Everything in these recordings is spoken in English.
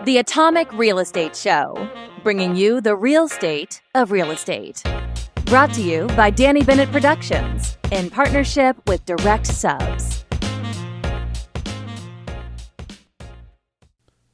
The Atomic Real Estate Show, bringing you the real estate of real estate. Brought to you by Danny Bennett Productions in partnership with Direct Subs.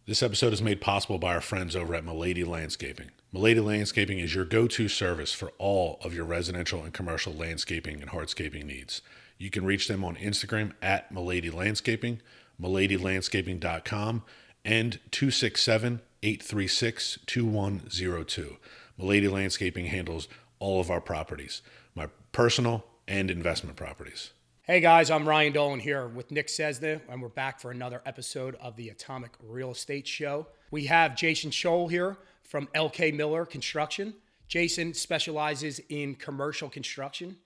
This episode is made possible by our friends over at Milady Landscaping. Milady Landscaping is your go-to service for all of your residential and commercial landscaping and hardscaping needs. You can reach them on Instagram at Milady Landscaping, miladylandscaping.com, and 267-836-2102. Milady Landscaping handles all of our properties, my personal and investment properties. Hey guys, I'm Ryan Dolan here with Nick Cessna, and we're back for another episode of the Atomic Real Estate Show. We have Jason Scholl here from LK Miller Construction. Jason specializes in commercial construction.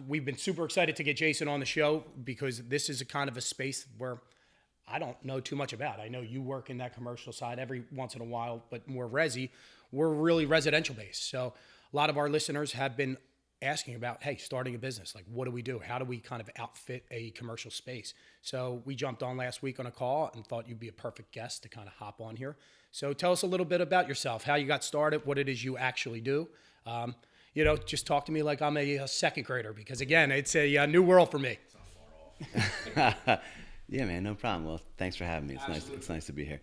We've been super excited to get Jason on the show because this is a kind of a space where I don't know too much about. I know you work in that commercial side every once in a while, but more resi. We're really residential based. So a lot of our listeners have been asking about, hey, starting a business, like what do we do? How do we kind of outfit a commercial space? So we jumped on last week on a call and thought you'd be a perfect guest to kind of hop on here. So tell us a little bit about yourself, how you got started, what it is you actually do. Just talk to me like I'm a second grader because, again, it's a new world for me. It's not far off. Yeah, man, no problem. Well, thanks for having me. It's nice to be here.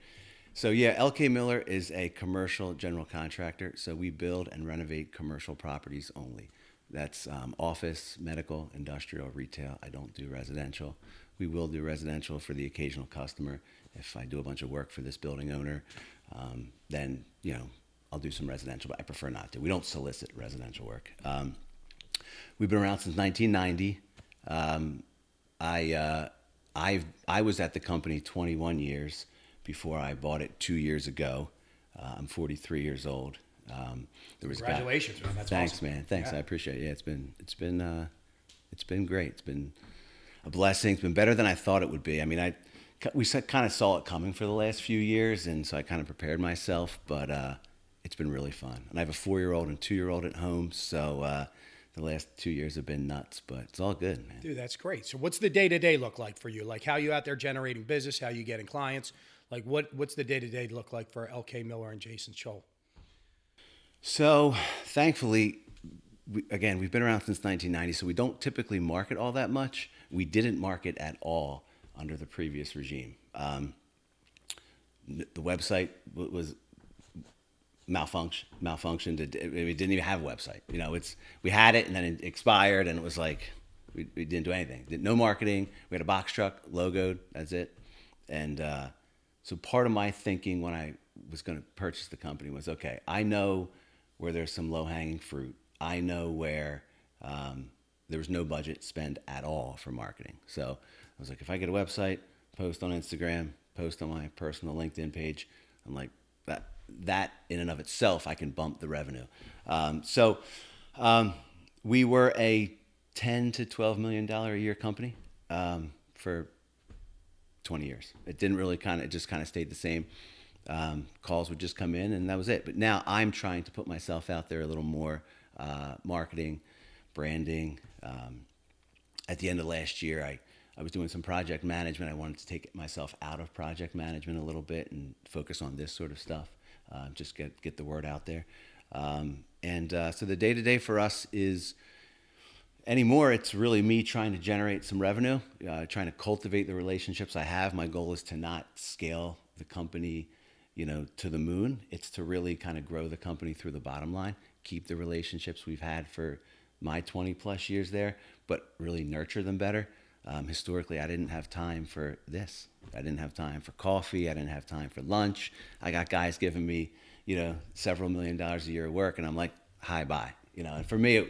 So yeah, LK Miller is a commercial general contractor. So we build and renovate commercial properties only. That's office, medical, industrial, retail. I don't do residential. We will do residential for the occasional customer. If I do a bunch of work for this building owner, then I'll do some residential, but I prefer not to. We don't solicit residential work. We've been around since 1990. I was at the company 21 years before I bought it 2 years ago. I'm 43 years old. Congratulations, man. That's Thanks, awesome. man. Thanks, yeah. I appreciate it. Yeah, it's been great. It's been a blessing. It's been better than I thought it would be. I mean, we kind of saw it coming for the last few years, and so I kind of prepared myself. But it's been really fun. And I have a 4-year-old and 2-year-old at home, so the last 2 years have been nuts. But it's all good, man. Dude, that's great. So what's the day-to-day look like for you? Like how you out there generating business, how you getting clients? Like what's the day-to-day look like for LK Miller and Jason Scholl? So thankfully, we've been around since 1990, so we don't typically market all that much. We didn't market at all under the previous regime. The website was malfunctioned. We didn't even have a website. We had it and then it expired, and it was like we didn't do anything. No marketing. We had a box truck, logoed. That's it. And so part of my thinking when I was going to purchase the company was, okay, I know where there's some low-hanging fruit. I know where there was no budget spent at all for marketing. So I was like, if I get a website, post on Instagram, post on my personal LinkedIn page, I'm like, that in and of itself, I can bump the revenue. We were a $10 to $12 million a year company for 20 years. It didn't really it just kind of stayed the same. Calls would just come in and that was it. But now I'm trying to put myself out there a little more, marketing, branding. At the end of last year, I was doing some project management. I wanted to take myself out of project management a little bit and focus on this sort of stuff, just get the word out there. So the day-to-day for us is anymore, it's really me trying to generate some revenue, trying to cultivate the relationships I have. My goal is to not scale the company to the moon. It's to really kind of grow the company through the bottom line, keep the relationships we've had for my 20 plus years there, but really nurture them better. Historically, I didn't have time for this. I didn't have time for coffee. I didn't have time for lunch. I got guys giving me, several $1 million a year of work, and I'm like, hi, bye. And for me,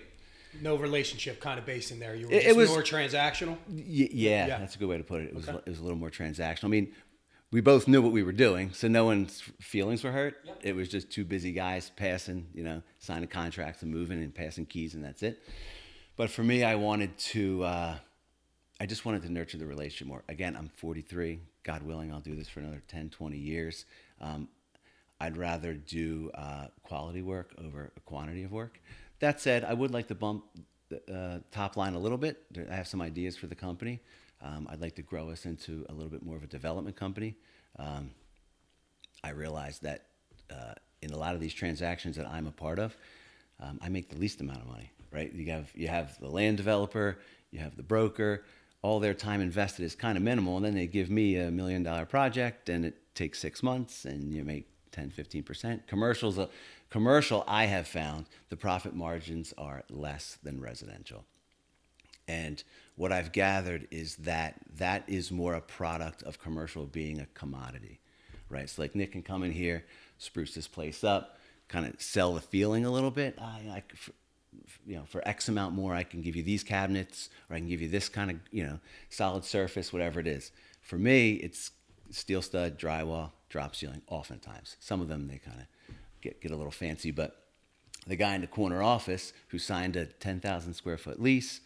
no relationship kind of based in there. You were just more transactional? Yeah, that's a good way to put it. It was a little more transactional. I mean, we both knew what we were doing, so no one's feelings were hurt. Yep. It was just two busy guys passing, signing contracts and moving and passing keys, and that's it. But for me, I just wanted to nurture the relationship more. Again, I'm 43. God willing, I'll do this for another 10, 20 years. I'd rather do quality work over a quantity of work. That said, I would like to bump the top line a little bit. I have some ideas for the company. I'd like to grow us into a little bit more of a development company. I realized that in a lot of these transactions that I'm a part of, I make the least amount of money, right? You have the land developer, you have the broker, all their time invested is kind of minimal, and then they give me $1 million project, and it takes 6 months, and you make 10-15%. Commercial, I have found the profit margins are less than residential. And what I've gathered is that is more a product of commercial being a commodity, right? So like Nick can come in here, spruce this place up, kind of sell the feeling a little bit. For X amount more, I can give you these cabinets, or I can give you this kind of, solid surface, whatever it is. For me, it's steel stud, drywall, drop ceiling, oftentimes. Some of them, they kind of get a little fancy, but the guy in the corner office who signed a 10,000 square foot lease,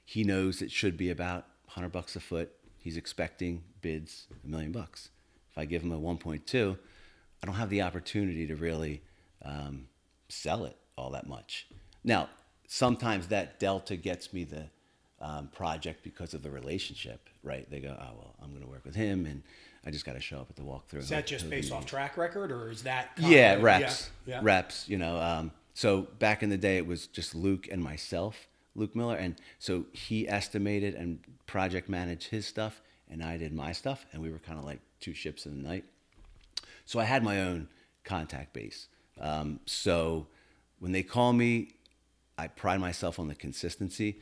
he knows it should be about $100 a foot. He's expecting bids $1 million. If I give him a 1.2, I don't have the opportunity to really sell it all that much. Now, sometimes that delta gets me the project because of the relationship, right? They go, oh, well, I'm going to work with him, and I just got to show up at the walkthrough. Is that just based off track record, or is that? Reps. Yeah. Reps, So back in the day, it was just Luke and myself, Luke Miller. And so he estimated and project managed his stuff, and I did my stuff. And we were kind of like two ships in the night. So I had my own contact base. So when they call me, I pride myself on the consistency.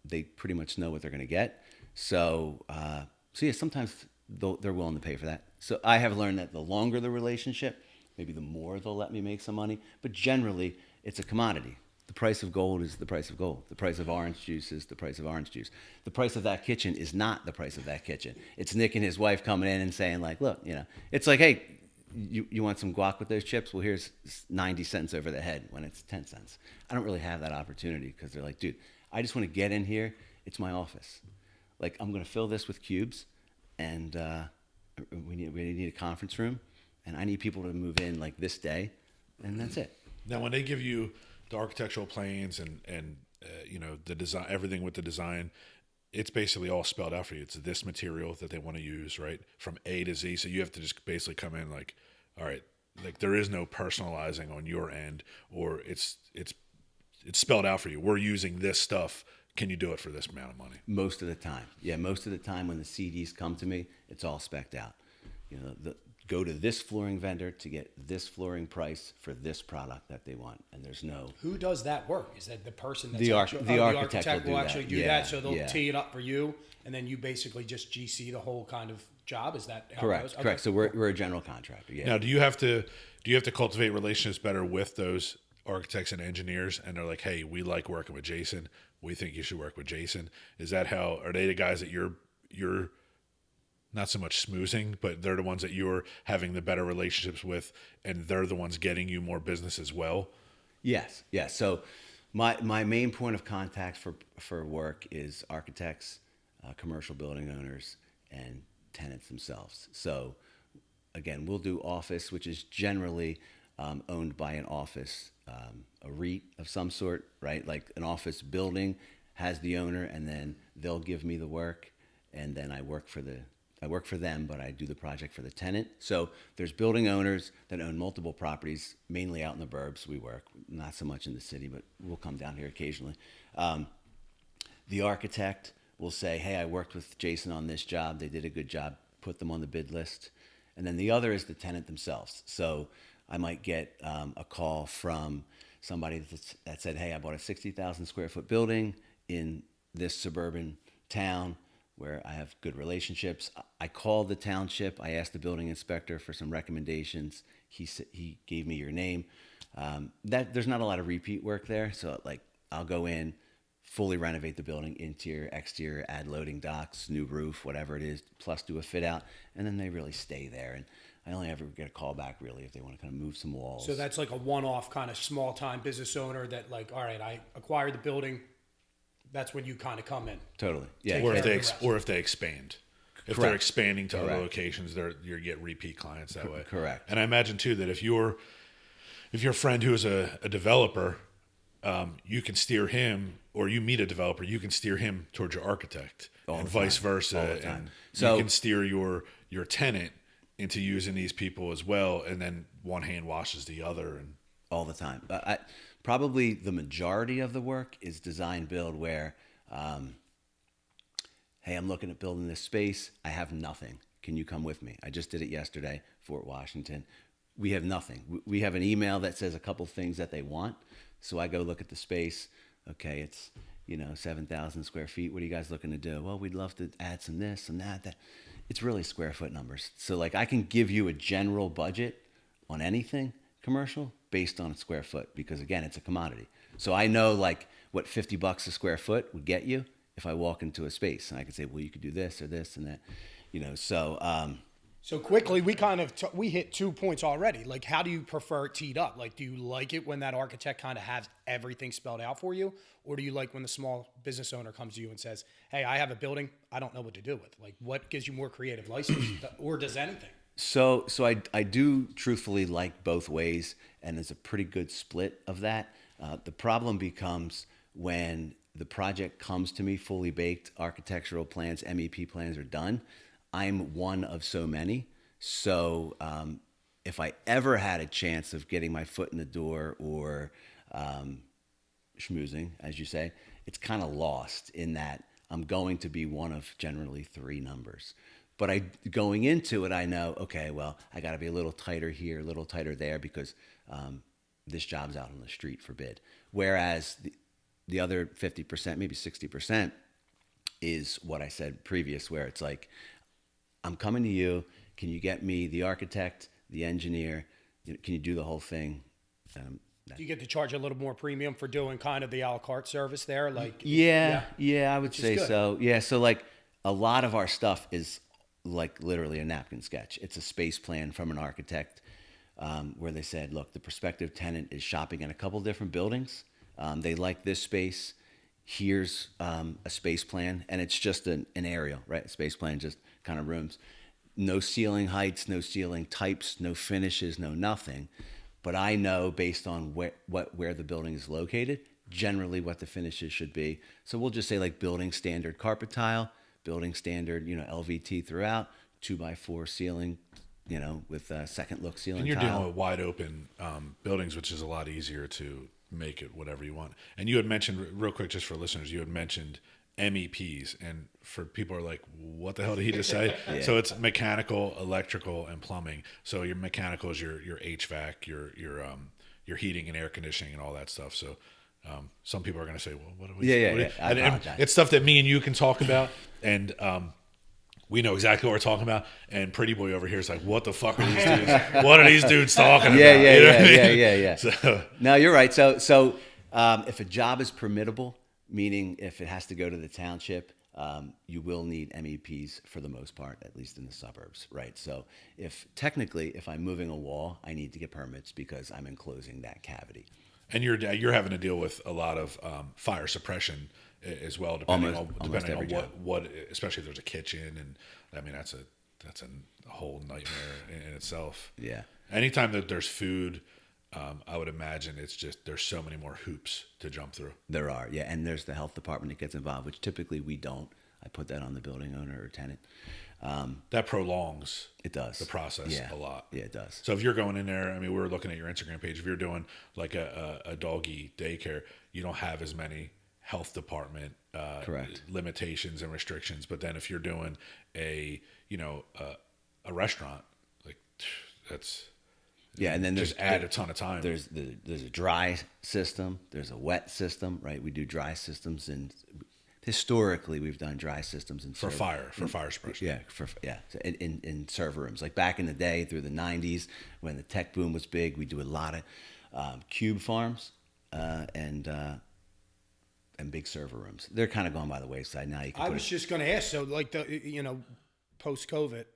They pretty much know what they're going to get. So yeah, sometimes they're willing to pay for that. So I have learned that the longer the relationship, maybe the more they'll let me make some money. But generally, it's a commodity. The price of gold is the price of gold. The price of orange juice is the price of orange juice. The price of that kitchen is not the price of that kitchen. It's Nick and his wife coming in and saying, like, look, it's like, hey, you want some guac with those chips? Well, here's 90 cents over the head when it's 10 cents. I don't really have that opportunity because they're like, dude, I just want to get in here. It's my office. Like, I'm going to fill this with cubes, and we need a conference room, and I need people to move in like this day, and that's it. Now, when they give you the architectural plans and the design, everything with the design, it's basically all spelled out for you. It's this material that they want to use, right, from A to Z. So you have to just basically come in like, all right, like there is no personalizing on your end, or it's spelled out for you. We're using this stuff. Can you do it for this amount of money? Most of the time. Yeah, most of the time when the CDs come to me, it's all spec'd out. Go to this flooring vendor to get this flooring price for this product that they want, and there's no. Who does that work? Is that the person that's the architect will actually do yeah, that? So they'll tee it up for you, and then you basically just GC the whole kind of job. Is that how correct? It goes? Okay. Correct. So we're a general contractor. Yeah. Now, do you have to cultivate relationships better with those architects and engineers? And they're like, hey, we like working with Jason. We think you should work with Jason. Is that how? Are they the guys that you're not so much smoozing, but they're the ones that you're having the better relationships with, and they're the ones getting you more business as well? Yes. So my main point of contact for work is architects, commercial building owners, and tenants themselves. So again, we'll do office, which is generally owned by an office, a REIT of some sort, right? Like an office building has the owner, and then they'll give me the work, and then I work for them, but I do the project for the tenant. So there's building owners that own multiple properties, mainly out in the burbs. We work, not so much in the city, but we'll come down here occasionally. The architect will say, hey, I worked with Jason on this job. They did a good job. Put them on the bid list. And then the other is the tenant themselves. So I might get a call from somebody that said, hey, I bought a 60,000 square foot building in this suburban town where I have good relationships. I called the township. I asked the building inspector for some recommendations. He gave me your name. There's not a lot of repeat work there. So like I'll go in, fully renovate the building, interior, exterior, add loading docks, new roof, whatever it is, plus do a fit out. And then they really stay there. And I only ever get a call back really if they want to kind of move some walls. So that's like a one-off kind of small-time business owner that like, all right, I acquired the building. That's when you kind of come in. Totally. Yeah. Or if they expand. If Correct. they're expanding to other Correct. locations, you get repeat clients that way. Correct. And I imagine too that if your friend who is a developer, you can steer him, or you meet a developer, you can steer him towards your architect, and vice versa. All the time. And So you can steer your tenant into using these people as well, and then one hand washes the other. And all the time. Probably the majority of the work is design build where, hey, I'm looking at building this space. I have nothing. Can you come with me? I just did it yesterday, Fort Washington. We have nothing. We have an email that says a couple things that they want. So I go look at the space. Okay, it's 7,000 square feet. What are you guys looking to do? Well, we'd love to add some this, some that. It's really square foot numbers. So like I can give you a general budget on anything commercial based on a square foot, because again, it's a commodity. So I know like what $50 a square foot would get you if I walk into a space, and I can say, well, you could do this or this and that, So quickly, we hit 2 points already. Like, how do you prefer it teed up? Like, do you like it when that architect kind of has everything spelled out for you? Or do you like when the small business owner comes to you and says, hey, I have a building, I don't know what to do with? Like, what gives you more creative license? Or does anything? So I do truthfully like both ways, and there's a pretty good split of that. The problem becomes when the project comes to me fully baked, architectural plans, MEP plans are done. I'm one of so many. So if I ever had a chance of getting my foot in the door or schmoozing, as you say, it's kind of lost in that I'm going to be one of generally 3 numbers. But going into it, I know, okay, well, I got to be a little tighter here, a little tighter there, because this job's out on the street for bid. Whereas the other 50%, maybe 60%, is what I said previous, where it's like, I'm coming to you. Can you get me the architect, the engineer? Can you do the whole thing? Do you get to charge a little more premium for doing kind of the a la carte service there? Like, yeah, I would say so. Yeah, so like a lot of our stuff is like literally a napkin sketch. It's a space plan from an architect where they said, look, the prospective tenant is shopping in a couple different buildings. They like this space. Here's a space plan, and it's just an aerial, right? A space plan, just kind of rooms. No ceiling heights, no ceiling types, no finishes, no nothing. But I know based on where the building is located, generally what the finishes should be. So we'll just say like building standard carpet tile, building standard, LVT throughout, 2x4 ceiling, with second look ceiling and you're tile. dealing with wide open buildings, which is a lot easier to make it whatever you want. And you had mentioned, real quick, just for listeners, you had mentioned MEPs, and for people are like, what the hell did he just say? Yeah. So it's mechanical, electrical, and plumbing. So your mechanical is your HVAC, your heating and air conditioning and all that stuff. So some people are going to say, well, what are we? Yeah. And it's stuff that me and you can talk about, and we know exactly what we're talking about. And Pretty Boy over here is like, what the fuck are these dudes? What are these dudes talking about? Yeah. So, no, you're right. So if a job is permittable, meaning if it has to go to the township, you will need MEPs for the most part, at least in the suburbs, right? So if I'm moving a wall, I need to get permits because I'm enclosing that cavity. And you're having to deal with a lot of fire suppression as well, depending on what, especially if there's a kitchen, and I mean that's a whole nightmare in itself. Yeah. Anytime that there's food, I would imagine it's just there's so many more hoops to jump through. There are, yeah, and there's the health department that gets involved, which typically we don't. I put that on the building owner or tenant. That prolongs the process a lot. Yeah, it does. So if you're going in there, I mean, we were looking at your Instagram page. If you're doing like a doggy daycare, you don't have as many health department correct limitations and restrictions. But then if you're doing a restaurant, like that's and then just add a ton of time. There's a dry system, there's a wet system, right? We do dry systems, and historically we've done dry systems for fire suppression. Yeah, so in server rooms. Like back in the day, through the 90s, when the tech boom was big, we do a lot of cube farms and big server rooms. They're kind of going by the wayside now. I was just going to ask. So, like post-COVID,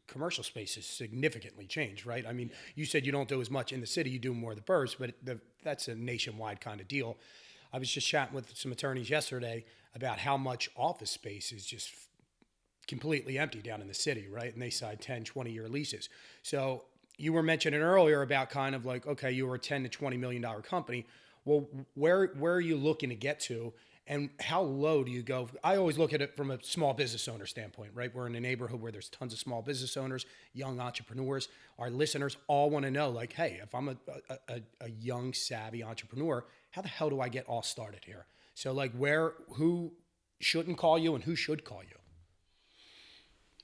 commercial space has significantly changed, right? I mean, you said you don't do as much in the city; you do more of the burbs, but that's a nationwide kind of deal. I was just chatting with some attorneys yesterday about how much office space is just completely empty down in the city, right? And they signed 10, 20-year leases. So you were mentioning earlier about kind of like, okay, you were a $10 to $20 million company. Well, where are you looking to get to? And how low do you go? I always look at it from a small business owner standpoint, right? We're in a neighborhood where there's tons of small business owners, young entrepreneurs. Our listeners all want to know, like, hey, if I'm a young, savvy entrepreneur, how the hell do I get all started here? So, like, who shouldn't call you and who should call you?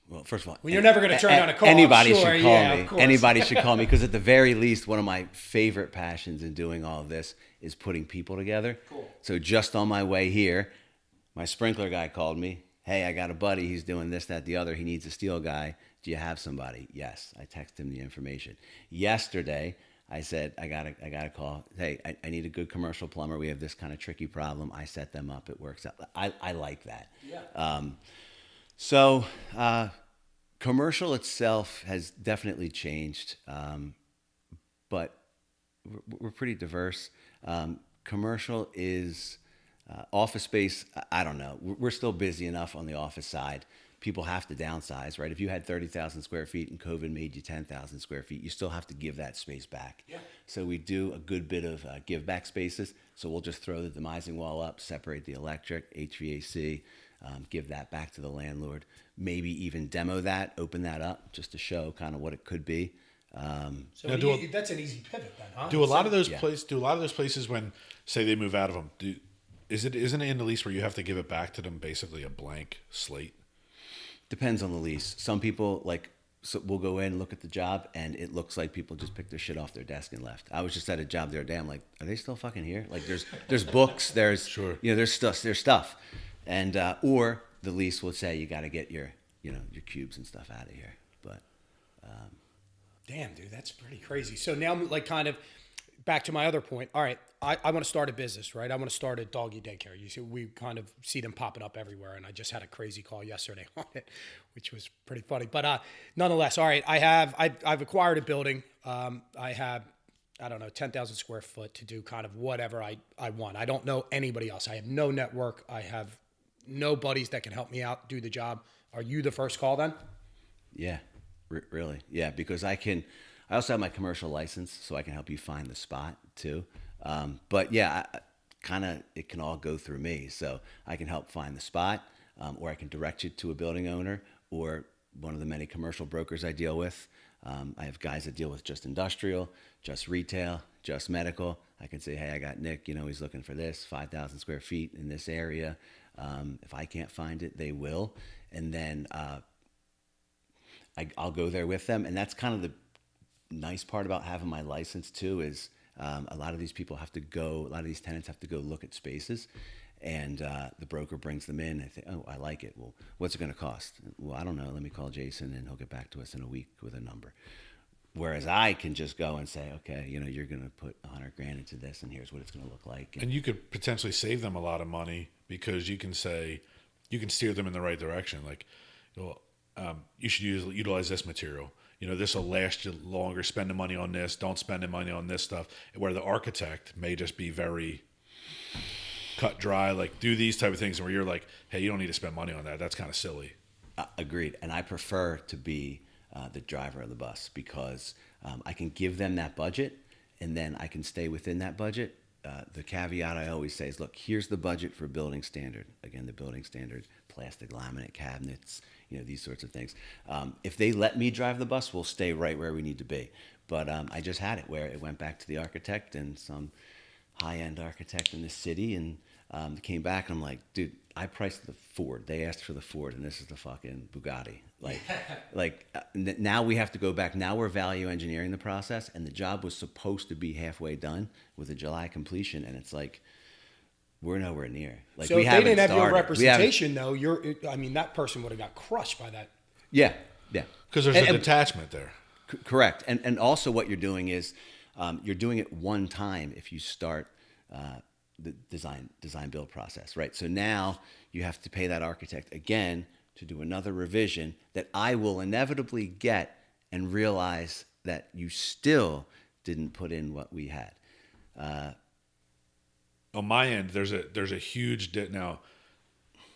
Well, first of all, Well, you're never going to turn down a call. Anybody sure. should call Yeah, me. of course. Anybody should call me, because at the very least, one of my favorite passions in doing all of this is putting people together. Cool. So just on my way here, my sprinkler guy called me. Hey, I got a buddy. He's doing this, that, the other. He needs a steel guy. Do you have somebody? Yes. I texted him the information. Yesterday, I said, I got a call. Hey, I need a good commercial plumber. We have this kind of tricky problem. I set them up. It works out. I like that. Yeah. So commercial itself has definitely changed, but we're pretty diverse. Commercial is office space. I don't know. We're still busy enough on the office side. People have to downsize, right? If you had 30,000 square feet and COVID made you 10,000 square feet, you still have to give that space back. Yeah. So we do a good bit of give back spaces. So we'll just throw the demising wall up, separate the electric, HVAC, give that back to the landlord. Maybe even demo that, open that up just to show kind of what it could be. So Now, that's an easy pivot then, huh? Do a lot of those places when say they move out of them? Isn't it in the lease where you have to give it back to them, basically a blank slate? Depends on the lease. Some people we'll go in, look at the job, and it looks like people just picked their shit off their desk and left. I was just at a job the other day. I'm like, are they still fucking here? Like, there's books, there's Sure. there's stuff, and or the lease will say you got to get your your cubes and stuff out of here. But damn, dude, that's pretty crazy. So now, like, kind of back to my other point. All right, I want to start a business, right? I want to start a doggy daycare. You see, we kind of see them popping up everywhere, and I just had a crazy call yesterday on it, which was pretty funny. But nonetheless, all right, I've acquired a building. I have, I don't know, 10,000 square foot to do kind of whatever I want. I don't know anybody else. I have no network. I have no buddies that can help me out, do the job. Are you the first call then? yeah, really, yeah, because I also have my commercial license, so I can help you find the spot too. But yeah, it can all go through me. So I can help find the spot, or I can direct you to a building owner or one of the many commercial brokers I deal with. I have guys that deal with just industrial, just retail, just medical. I can say, hey, I got Nick, he's looking for this, 5,000 square feet in this area. If I can't find it, they will. And then I'll go there with them. And that's kind of the nice part about having my license too, is a lot of these tenants have to go look at spaces, and the broker brings them in. I think, oh, I like it. Well, what's it going to cost? Well, I don't know. Let me call Jason, and he'll get back to us in a week with a number. Whereas I can just go and say, okay, you're going to put $100,000 into this, and here's what it's going to look like. And you could potentially save them a lot of money, because you can steer them in the right direction. Like, you should utilize this material. This will last you longer. Spend the money on this. Don't spend the money on this stuff. Where the architect may just be very cut dry, like, do these type of things, where you're like, hey, you don't need to spend money on that. That's kind of silly. Agreed. And I prefer to be the driver of the bus, because I can give them that budget, and then I can stay within that budget. The caveat I always say is, look, here's the budget for building standard. Again, the building standard, plastic laminate cabinets, these sorts of things. If they let me drive the bus, we'll stay right where we need to be. But I just had it where it went back to the architect, and some high-end architect in the city, and came back, and I'm like, dude, I priced the Ford. They asked for the Ford, and this is the fucking Bugatti. Now we have to go back. Now we're value engineering the process, and the job was supposed to be halfway done with a July completion, and it's like, we're nowhere near. Like, so we if they didn't have started. your representation, though, that person would have got crushed by that. Yeah. Because there's a detachment there. Correct. And also what you're doing is you're doing it one time if you start the design build process, right? So now you have to pay that architect again to do another revision that I will inevitably get and realize that you still didn't put in what we had. On my end, there's a huge now.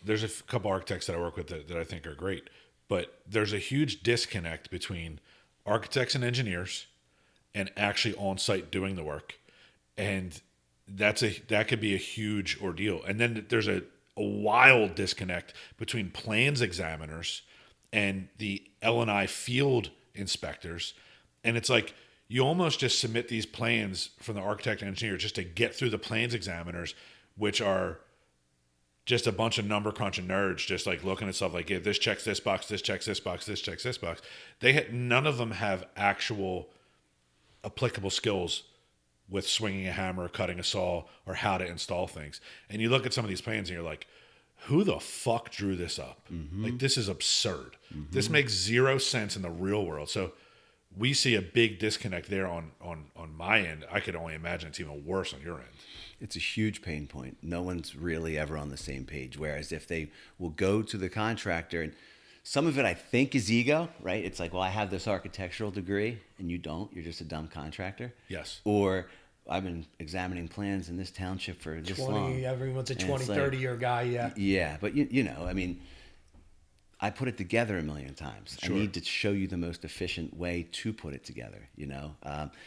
There's a couple architects that I work with that I think are great, but there's a huge disconnect between architects and engineers and actually on site doing the work. And that could be a huge ordeal. And then there's a wild disconnect between plans examiners and the L&I field inspectors. And it's like you almost just submit these plans from the architect and engineer just to get through the plans examiners, which are just a bunch of number crunching nerds, just like looking at stuff like, yeah, this checks this box, this checks this box, this checks this box. None of them have actual applicable skills with swinging a hammer, cutting a saw, or how to install things. And you look at some of these plans and you're like, who the fuck drew this up? Like, this is absurd. This makes zero sense in the real world. So we see a big disconnect there on my end. I could only imagine it's even worse on your end. It's a huge pain point. No one's really ever on the same page. Whereas if they will go to the contractor, and some of it I think is ego, right? It's like, well, I have this architectural degree and you don't. You're just a dumb contractor. Yes. Or I've been examining plans in this township for this long. Everyone's a 20, 30-year guy, yeah. Yeah, but you know, I mean, I put it together a million times. Sure. I need to show you the most efficient way to put it together, you know?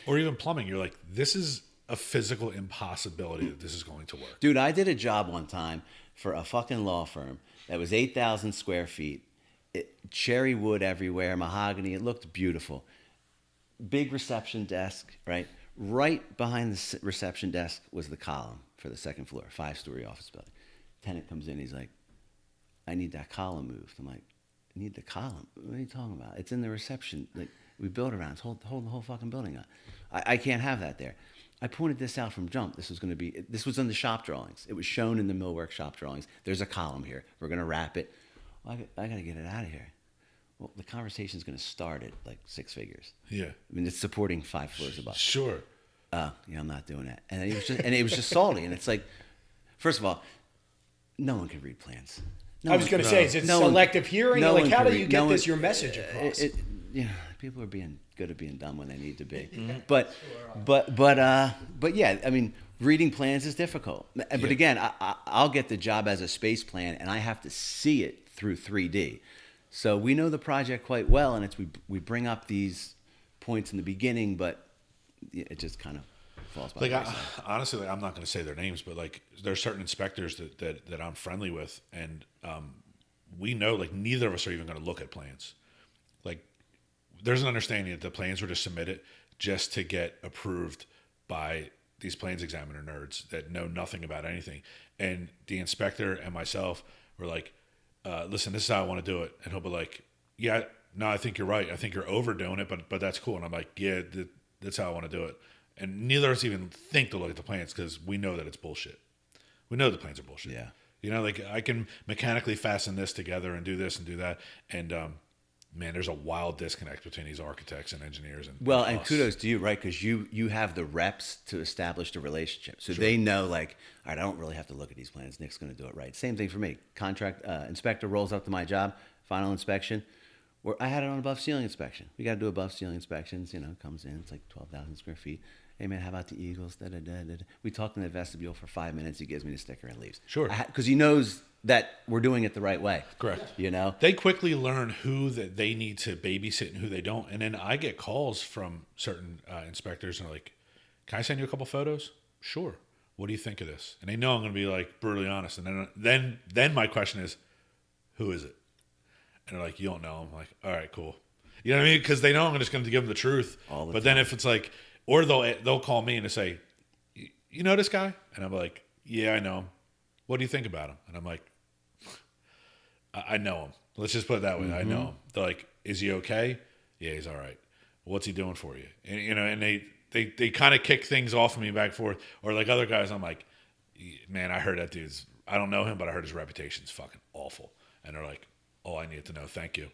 Or even plumbing. You're like, this is a physical impossibility that this is going to work. Dude, I did a job one time for a fucking law firm that was 8,000 square feet. Cherry wood everywhere, mahogany. It looked beautiful. Big reception desk, right? Right behind the reception desk was the column for the second floor, 5-story office building. Tenant comes in, he's like, I need that column moved. I'm like, I need the column? What are you talking about? It's in the reception. Like, we built around. It's holding the whole fucking building up. I can't have that there. I pointed this out from jump. This was in the shop drawings. It was shown in the millwork shop drawings. There's a column here. We're going to wrap it. Well, I got to get it out of here. Well, the conversation's going to start at like 6 figures. Yeah. I mean, it's supporting 5 floors above. Sure. Yeah, I'm not doing that. And it was just salty. And it's like, first of all, no one can read plans. I was going to say, is it selective hearing? Like, how do you get your message across? People are being good at being dumb when they need to be. But yeah, I mean, reading plans is difficult. But again, I'll get the job as a space plan, and I have to see it through 3D. So we know the project quite well, and we bring up these points in the beginning, but it just kind of falls by the wayside. Honestly, I'm not going to say their names, but like there's certain inspectors that I'm friendly with, and we know like neither of us are even going to look at plans. Like there's an understanding that the plans were just submitted just to get approved by these plans examiner nerds that know nothing about anything. And the inspector and myself were like, listen, this is how I want to do it. And he'll be like, yeah, no, I think you're right. I think you're overdoing it, but that's cool. And I'm like, yeah, that's how I want to do it. And neither of us even think to look at the plans because we know that it's bullshit. We know the plans are bullshit. Yeah. You know, like I can mechanically fasten this together and do this and do that. And man, there's a wild disconnect between these architects and engineers. And kudos to you, right? Because you have the reps to establish the relationship. So they know, like, all right, I don't really have to look at these plans. Nick's going to do it right. Same thing for me. Inspector rolls up to my job, final inspection. Where I had it on above ceiling inspection. We got to do above ceiling inspections. You know, comes in, it's like 12,000 square feet. Hey man, how about the Eagles? Da, da, da, da. We talked in the vestibule for 5 minutes. He gives me the sticker and leaves. Sure. Because he knows that we're doing it the right way. Correct. You know? They quickly learn who that they need to babysit and who they don't. And then I get calls from certain inspectors and they're like, can I send you a couple photos? Sure. What do you think of this? And they know I'm going to be like brutally honest. And then my question is, who is it? And they're like, you don't know. I'm like, all right, cool. You know what I mean? Because they know I'm just going to give them the truth. But then if it's like, or they'll call me and they say, you know this guy? And I'm like, yeah, I know him. What do you think about him? And I'm like, I know him. Let's just put it that way. I know him. They're like, is he okay? Yeah, he's all right. What's he doing for you? And you know, and they kind of kick things off of me back and forth. Or like other guys, I'm like, man, I heard that dude's, I don't know him, but I heard his reputation's fucking awful. And they're like, all I need to know, thank you.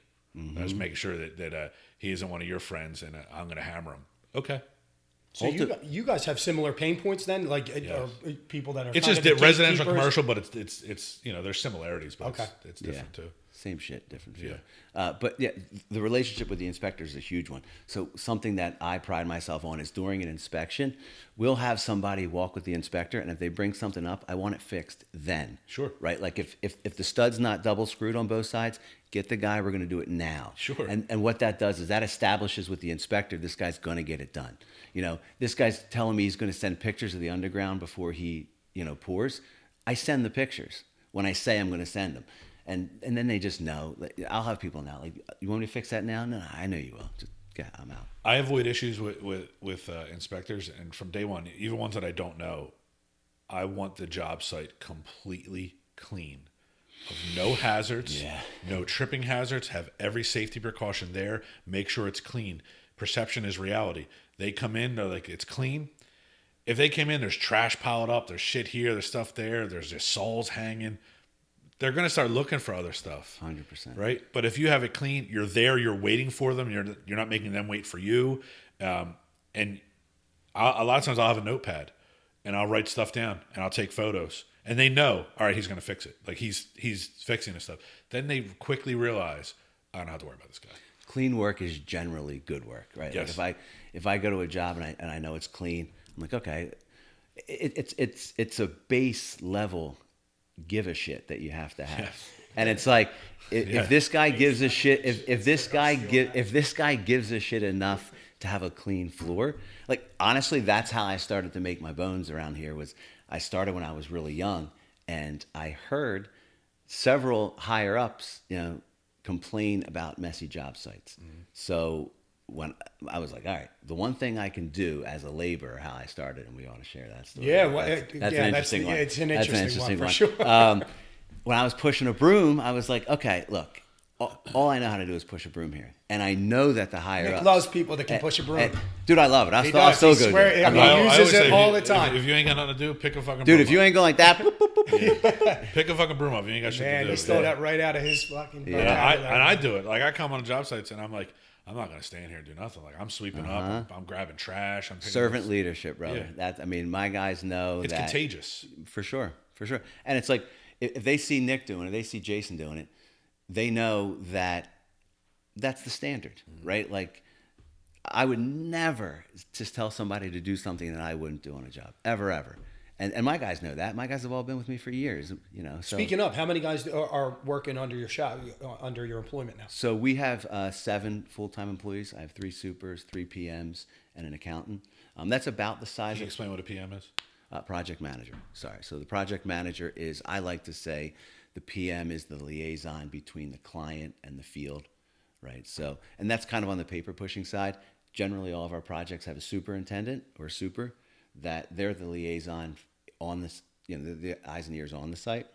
I was making sure that he isn't one of your friends and I'm going to hammer him. Okay. So you guys have similar pain points then, like people that are. It's just residential, commercial, but it's you know there's similarities, but it's different too. Same shit, different feel. But yeah, the relationship with the inspector is a huge one. So something that I pride myself on is during an inspection, we'll have somebody walk with the inspector, and if they bring something up, I want it fixed then. Sure. Right? Like if the stud's not double screwed on both sides, get the guy, we're going to do it now. Sure. And what that does is that establishes with the inspector, this guy's going to get it done. You know, this guy's telling me he's going to send pictures of the underground before he, pours. I send the pictures when I say I'm going to send them. And then they just know. I'll have people now, like, you want me to fix that now? No, I know you will. Just, yeah, I'm out. I avoid issues with inspectors, and from day one, even ones that I don't know, I want the job site completely clean, of no hazards, no tripping hazards. Have every safety precaution there. Make sure it's clean. Perception is reality. They come in, they're like, it's clean. If they came in, there's trash piled up, there's shit here, there's stuff there, there's just saws hanging. They're going to start looking for other stuff. 100%. Right? But if you have it clean, you're there, you're waiting for them, you're not making them wait for you. And a lot of times I'll have a notepad and I'll write stuff down and I'll take photos. And they know, all right, he's going to fix it. Like he's fixing this stuff. Then they quickly realize, I don't have to worry about this guy. Clean work is generally good work, right? Yes. Like if I go to a job and I know it's clean, I'm like, okay, it's a base level give a shit that you have to have. Yes. And it's like if this guy gives a shit, if this guy gives a shit enough to have a clean floor, like honestly, that's how I started to make my bones around here. Was I started when I was really young, and I heard several higher ups, complain about messy job sites. Mm-hmm. So when I was like, all right, the one thing I can do as a laborer, how I started, and we ought to share that story. Yeah, that's an interesting one. It's an interesting one for sure. When I was pushing a broom, I was like, okay, look, all I know how to do is push a broom here. And I know that the higher ups. Nick loves people that can push a broom. Dude, I love it. I'm still good. He uses it all the time. If you ain't got nothing to do, pick a fucking broom. Dude, if you ain't going like that, pick a fucking broom up. You ain't got shit to do. Man, he stole that right out of his fucking. Yeah, and I do it. Like I come on job sites and I'm like, I'm not gonna stand here and do nothing. Like I'm sweeping up, I'm grabbing trash. I'm servant leadership, brother. Yeah. My guys know it's contagious for sure. And it's like if they see Nick doing it, they see Jason doing it, they know that that's the standard, right? Like I would never just tell somebody to do something that I wouldn't do on a job, ever. And my guys know that. My guys have all been with me for years, So. Speaking of, how many guys are working under your shop, under your employment now? So we have 7 full-time employees. I have 3 supers, 3 PMs, and an accountant. That's about the size. Can you explain what a PM is? Project manager. Sorry. So the project manager is, I like to say, the PM is the liaison between the client and the field, right? So, and that's kind of on the paper pushing side. Generally, all of our projects have a superintendent or super that they're the liaison on this, the eyes and ears on the site.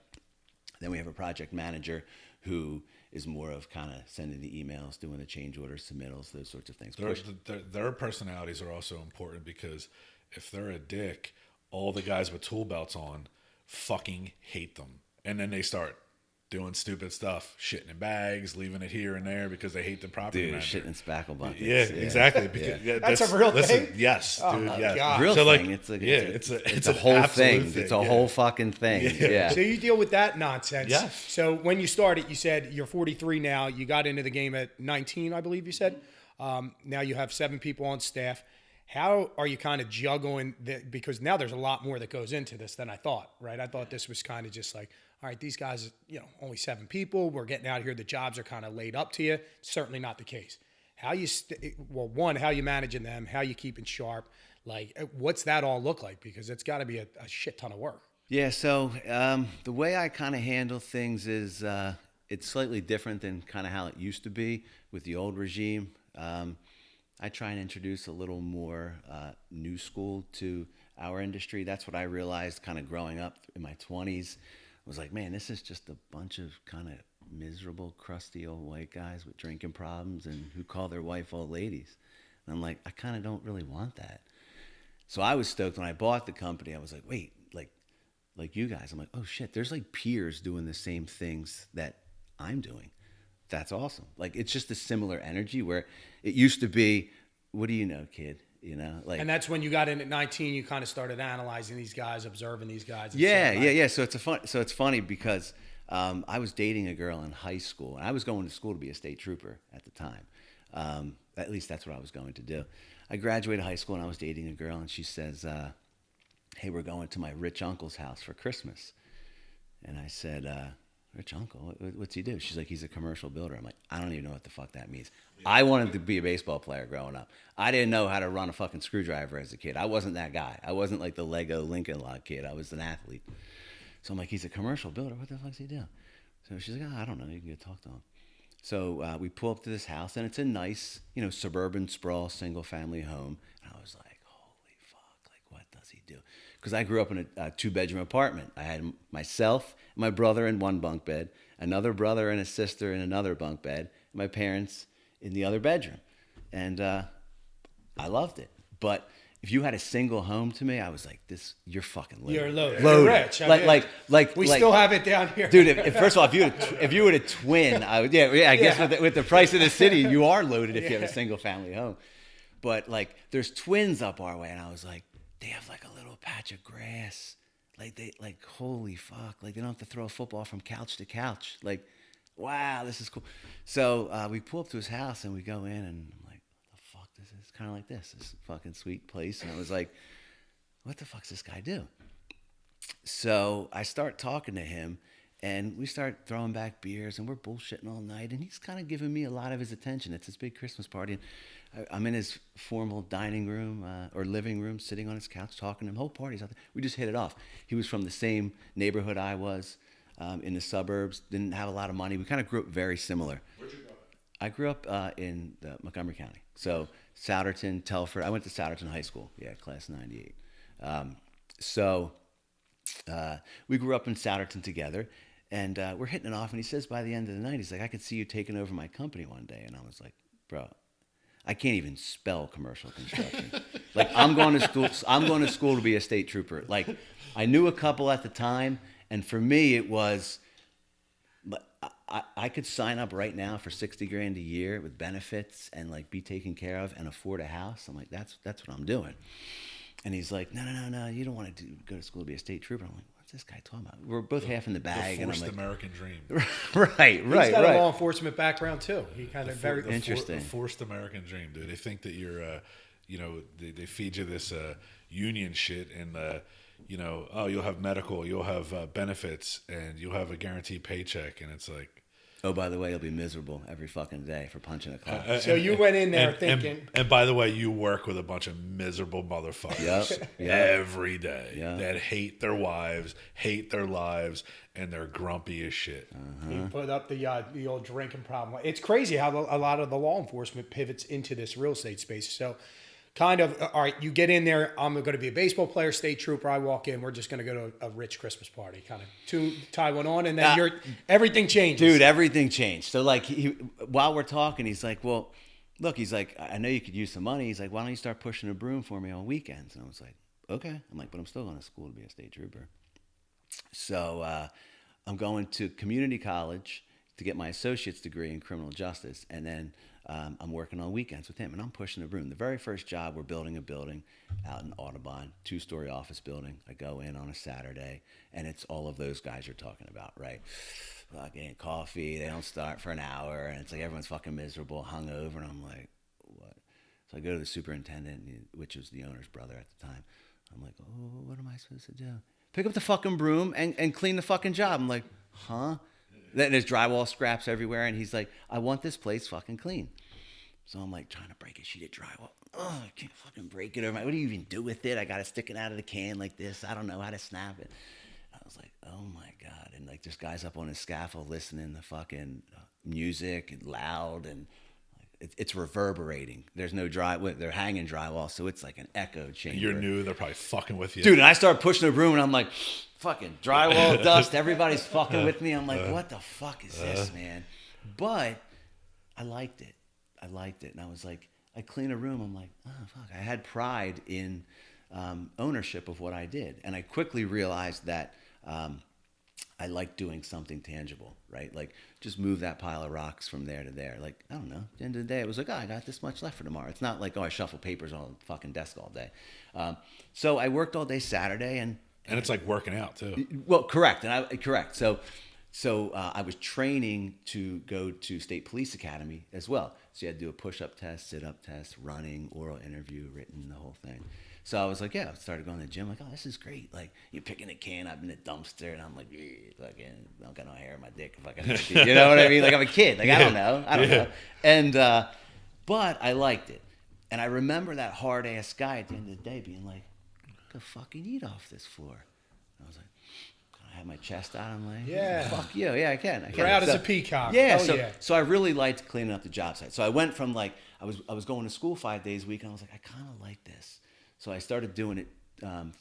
Then we have a project manager who is more of kind of sending the emails, doing the change orders, submittals, those sorts of things. Their personalities are also important because if they're a dick, all the guys with tool belts on fucking hate them. And then they start doing stupid stuff, shitting in bags, leaving it here and there because they hate the property manager. Shitting in spackle buckets. Yeah, exactly. Because, that's a real thing? Yes, dude. Yeah. God. Real so thing. It's a whole thing. thing. It's a whole fucking thing. Yeah. So you deal with that nonsense. Yes. So when you started, you said you're 43 now. You got into the game at 19, I believe you said. Now you have 7 people on staff. How are you kind of juggling that? Because now there's a lot more that goes into this than I thought, right? I thought this was kind of just like, all right, these guys, only 7 people. We're getting out of here. The jobs are kind of laid up to you. Certainly not the case. How you, how you managing them? How you keeping sharp? Like, what's that all look like? Because it's got to be a shit ton of work. Yeah. So the way I kind of handle things is it's slightly different than kind of how it used to be with the old regime. I try and introduce a little more new school to our industry. That's what I realized kind of growing up in my 20s. I was like, man, this is just a bunch of kind of miserable, crusty old white guys with drinking problems and who call their wife old ladies. And I'm like, I kind of don't really want that. So I was stoked when I bought the company. I was like, wait, like you guys. I'm like, oh shit, there's like peers doing the same things that I'm doing. That's awesome. Like, it's just a similar energy where it used to be, what do you know, kid? And that's when you got in at 19, you kind of started analyzing these guys, observing these guys. Yeah. So it's funny because I was dating a girl in high school, and I was going to school to be a state trooper at the time. At least that's what I was going to do. I graduated high school, and I was dating a girl, and she says, hey, we're going to my rich uncle's house for Christmas. And I said, rich uncle? What's he do? She's like, he's a commercial builder. I'm like, I don't even know what the fuck that means. I wanted to be a baseball player growing up. I didn't know how to run a fucking screwdriver as a kid. I wasn't that guy. I wasn't like the Lego Lincoln Log kid. I was an athlete. So I'm like, he's a commercial builder. What the fuck's he do? So she's like, I don't know. You can go talk to him. So we pull up to this house, and it's a nice, suburban sprawl, single-family home. And I was like, holy fuck, like, what does he do? Because I grew up in a two-bedroom apartment. I had myself, my brother in one bunk bed, another brother and a sister in another bunk bed, and my parents in the other bedroom. And I loved it. But if you had a single home to me, I was like, you're fucking loaded. You're loaded. Loaded. You're rich. We still have it down here. Dude, first of all, if you were a twin, I guess with the price of the city, you are loaded if you have a single family home. But like, there's twins up our way, and I was like, they have like a little patch of grass. Like holy fuck, like they don't have to throw a football from couch to couch. Like, wow, this is cool. So we pull up to his house, and we go in, and I'm like, what the fuck, this is kind of like this fucking sweet place. And I was like, what the fuck's this guy do? So I start talking to him, and we start throwing back beers, and we're bullshitting all night, and he's kind of giving me a lot of his attention. It's his big Christmas party, and I'm in his formal dining room or living room, sitting on his couch, talking to him. The whole party's out there. We just hit it off. He was from the same neighborhood I was, in the suburbs, didn't have a lot of money. We kind of grew up very similar. Where'd you grow up? I grew up in Montgomery County. So Souderton, Telford. I went to Souderton High School. Yeah, class 98. We grew up in Souderton together, and we're hitting it off. And he says by the end of the night, he's like, I could see you taking over my company one day. And I was like, bro, I can't even spell commercial construction. Like, I'm going to school to be a state trooper. Like, I knew a couple at the time, and for me it was, I could sign up right now for $60,000 a year with benefits and like be taken care of and afford a house. I'm like, that's what I'm doing. And he's like, no, you don't want to go to school to be a state trooper. I'm like, what's this guy talking about? We're both half in the bag. The forced and I'm like, American dream. right. He's got a law enforcement background too. He kind of very interesting. The forced American dream, dude. They think that you're, they feed you this union shit and, you'll have medical, you'll have benefits, and you'll have a guaranteed paycheck. And it's like, oh, by the way, you'll be miserable every fucking day for punching a clock. So you went in there thinking... And by the way, you work with a bunch of miserable motherfuckers every day that hate their wives, hate their lives, and they're grumpy as shit. You put up the old drinking problem. It's crazy how a lot of the law enforcement pivots into this real estate space. So kind of, all right, you get in there, I'm going to be a baseball player, state trooper, I walk in, we're just going to go to a rich Christmas party, kind of tie one on, and then everything changes. Dude, everything changed. So like, while we're talking, he's like, well, look, he's like, I know you could use some money. He's like, why don't you start pushing a broom for me on weekends? And I was like, okay. I'm like, but I'm still going to school to be a state trooper. So I'm going to community college to get my associate's degree in criminal justice, and then I'm working on weekends with him, and I'm pushing a broom. The very first job, we're building a building out in Audubon, 2-story office building. I go in on a Saturday, and it's all of those guys you're talking about, right? Fucking coffee, they don't start for an hour, and it's like everyone's fucking miserable, hungover, and I'm like, what? So I go to the superintendent, which was the owner's brother at the time. I'm like, oh, what am I supposed to do? Pick up the fucking broom and clean the fucking job. I'm like, huh? Then there's drywall scraps everywhere, and he's like, I want this place fucking clean. So I'm like trying to break a sheet of drywall. Oh, I can't fucking break it. What do you even do with it? I got to stick it out of the can like this. I don't know how to snap it. I was like, oh my God. And like, this guy's up on his scaffold listening to fucking music and loud, and it's reverberating. There's no they're hanging drywall, so it's like an echo chamber. You're new, they're probably fucking with you. Dude, and I start pushing the broom, and I'm like, fucking drywall dust, everybody's fucking with me. I'm like, what the fuck is this, man? But I liked it. And I was like, I clean a room, I'm like, oh, fuck. I had pride in ownership of what I did. And I quickly realized that I like doing something tangible, right? Like, just move that pile of rocks from there to there. Like, I don't know. At the end of the day, it was like, oh, I got this much left for tomorrow. It's not like, oh, I shuffle papers on the fucking desk all day. So I worked all day Saturday, and it's like working out too. Well, correct. Correct. So So I was training to go to State Police Academy as well. So you had to do a push-up test, sit-up test, running, oral interview, written, the whole thing. So I was like, I started going to the gym. Like, oh, this is great. Like, you're picking a can up in the dumpster, and I'm like, fucking, I don't got no hair in my dick. You know what I mean? Like, I'm a kid. Like, I don't know. And but I liked it, and I remember that hard-ass guy at the end of the day being like, "I could fucking eat off this floor." I was like, I had my chest out. I'm like, yeah, fuck you. Yeah, I can. Proud as a peacock. Yeah. Oh, So I really liked cleaning up the job site. So I went from like, I was going to school 5 days a week, and I was like, I kind of like this. So I started doing it